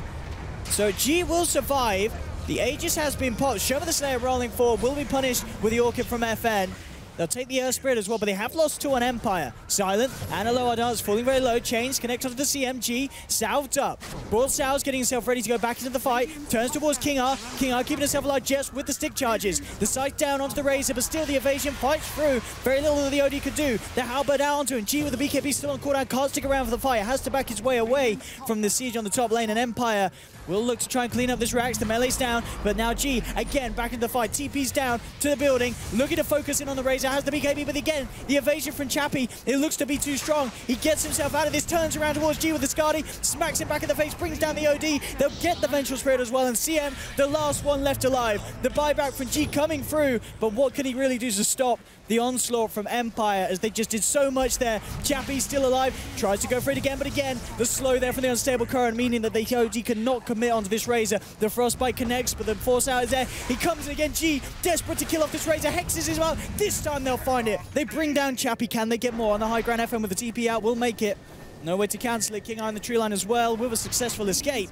Speaker 4: So G will survive. The Aegis has been popped. Show the Slayer rolling forward will be punished with the Orchid from FN. They'll take the Earth Spirit as well, but they have lost 2 on Empire. Silent and a lower dance falling very low. Chains connect onto the CMG. Salved up. Broad Sal's getting himself ready to go back into the fight. Turns towards King R. King R keeping himself alive just with the stick charges. The sight down onto the Razor, but still the evasion fights through. Very little that the OD could do. The halberd out onto him. G with the BKB still on cooldown. Can't stick around for the fight. Has to back his way away from the siege on the top lane. And Empire will look to try and clean up this Rax. The melee's down, but now G, again, back into the fight. TP's down to the building, looking to focus in on the Razor. Has the BKB, but again, the evasion from Chappie, it looks to be too strong. He gets himself out of this, turns around towards G with the Skadi, smacks him back in the face, brings down the OD. They'll get the Vengeful Spirit as well, and CM, the last one left alive. The buyback from G coming through, but what can he really do to stop the onslaught from Empire, as they just did so much there? Chappie's still alive, tries to go for it again, but again, the slow there from the unstable current, meaning that the OD cannot commit onto this Razor. The Frostbite connects, but the Force Out is there. He comes in again, G, desperate to kill off this Razor, hexes him up. This time they'll find it. They bring down Chappie. Can they get more on the high ground? FM with the TP out will make it. No way to cancel it. King Eye on the tree line as well with a successful escape.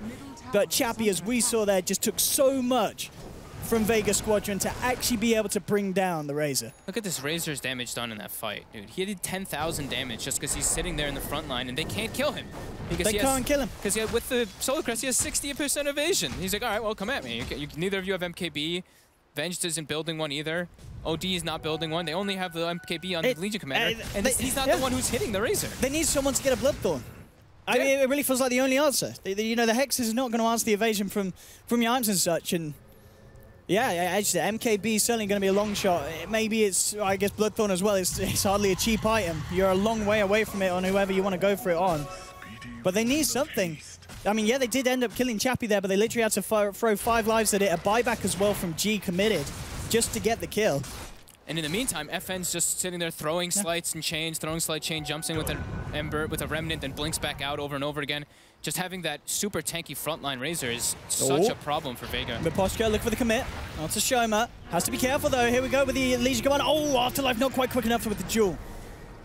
Speaker 4: But Chappie, as we saw there, just took so much from Vega Squadron to actually be able to bring down the Razor.
Speaker 8: Look at this Razor's damage done in that fight, dude. He did 10,000 damage just because he's sitting there in the front line and they can't kill him.
Speaker 4: They can't kill him.
Speaker 8: Because with the Solar Crest, he has 60% evasion. He's like, all right, well, come at me. Neither of you have MKB. Venged isn't building one either. OD is not building one. They only have the MKB on the Legion Commander. And he's not the one who's hitting the Razor.
Speaker 4: They need someone to get a Bloodthorn. I mean, it really feels like the only answer. You know, the Hex is not going to answer the evasion from Yaims and such. And yeah, actually, MKB is certainly going to be a long shot. Maybe it's, I guess, Bloodthorn as well. It's hardly a cheap item. You're a long way away from it on whoever you want to go for it on. But they need something. I mean, yeah, they did end up killing Chappie there, but they literally had to throw 5 lives at it. A buyback as well from G committed just to get the kill.
Speaker 8: And in the meantime, FN's just sitting there throwing slights and chains, throwing slight chain, jumps in with an Ember, with a Remnant, then blinks back out over and over again. Just having that super tanky frontline Razor is such a problem for Vega.
Speaker 4: Miposhka look for the commit. Not to Shoma. Has to be careful though. Here we go with the Legion Command. Oh, Afterlife not quite quick enough with the duel.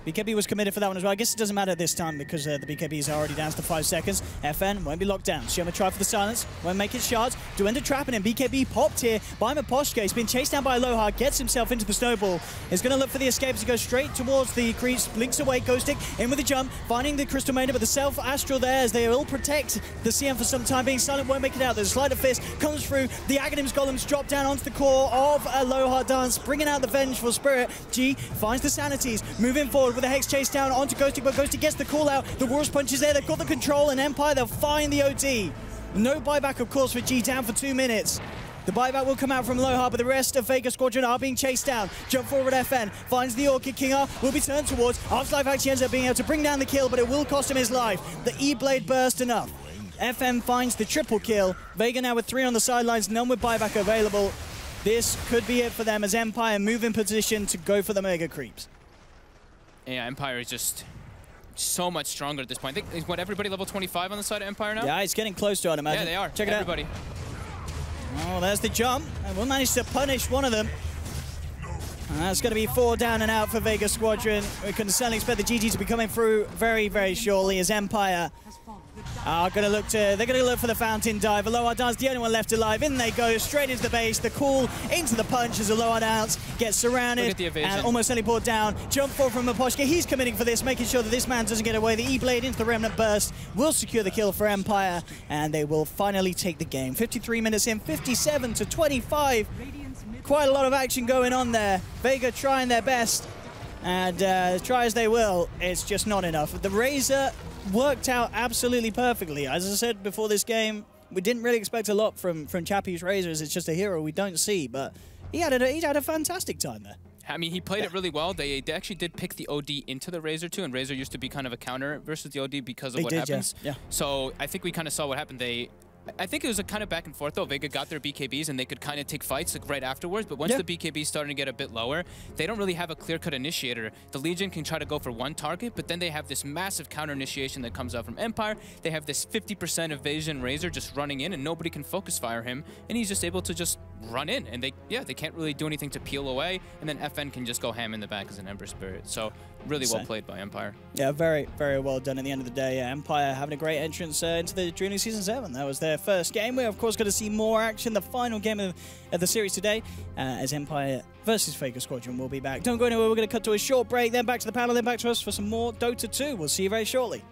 Speaker 4: BKB was committed for that one as well. I guess it doesn't matter this time because the BKB is already down to 5 seconds. FN won't be locked down. Shoma try for the silence. Won't make it shards. Do end up trapping him. BKB popped here by Miposhka. He's been chased down by Aloha. Gets himself into the snowball. Is going to look for the escape as he goes straight towards the creeps. Blinks away. Ghost Stick in with the jump. Finding the Crystal Maiden, but the Self-Astral there as they will protect the CM for some time. Being silent won't make it out. There's a Sleight of Fist. Comes through. The Aghanims Golems drop down onto the core of Aloha Dance. Bringing out the Vengeful Spirit. G finds the Sanities. Moving forward with the Hex chase down onto Ghosty, but Ghosty gets the call out. The War's Punch is there. They've got the control, and Empire, they'll find the OD. No buyback, of course, for G, down for 2 minutes. The buyback will come out from Aloha, but the rest of Vega Squadron are being chased down. Jump forward, FN finds the Orchid. King R will be turned towards. Afterlife actually ends up being able to bring down the kill, but it will cost him his life. The E-Blade burst enough. FM finds the triple kill. Vega now with 3 on the sidelines, none with buyback available. This could be it for them as Empire move in position to go for the Mega Creeps.
Speaker 8: Yeah, Empire is just so much stronger at this point. I think, is what, everybody level 25 on the side of Empire now?
Speaker 4: Yeah, it's getting close to it, I imagine.
Speaker 8: Yeah, they are.
Speaker 4: Check it
Speaker 8: everybody.
Speaker 4: Oh, there's the jump. And we'll manage to punish one of them. And that's going to be 4 down and out for Vega Squadron. We can certainly expect the GG to be coming through very, very shortly as Empire are going to look to, they're going to look for the Fountain Dive. Aloha Dance, the only one left alive. In they go, straight into the base. The call into the punch as Aloha Dance gets surrounded and almost teleported down. Jump forward from Miposhka. He's committing for this, making sure that this man doesn't get away. The E-Blade into the Remnant burst will secure the kill for Empire, and they will finally take the game. 53 minutes in, 57 to 25. Quite a lot of action going on there. Vega trying their best, and try as they will, it's just not enough. The Razor worked out absolutely perfectly. As I said before this game, we didn't really expect a lot from Chappie's Razors. It's just a hero we don't see, but he had a fantastic time there.
Speaker 8: I mean, he played it really well. They actually did pick the OD into the Razor too, and Razor used to be kind of a counter versus the OD because of what happens.
Speaker 4: Yeah.
Speaker 8: So I think we kind of saw what happened. I think it was a kind of back and forth though. Vega got their BKBs and they could kind of take fights like right afterwards, but once the BKBs started to get a bit lower, they don't really have a clear-cut initiator. The Legion can try to go for one target, but then they have this massive counter initiation that comes out from Empire. They have this 50% evasion Razor just running in and nobody can focus fire him, and he's just able to just run in, and they can't really do anything to peel away, and then FN can just go ham in the back as an Ember Spirit. So really well played by Empire.
Speaker 4: Yeah, very, very well done at the end of the day. Empire having a great entrance into the DreamLeague Season 7. That was their first game. We're, of course, going to see more action. The final game of the series today as Empire versus Vega Squadron will be back. Don't go anywhere. We're going to cut to a short break, then back to the panel, then back to us for some more Dota 2. We'll see you very shortly.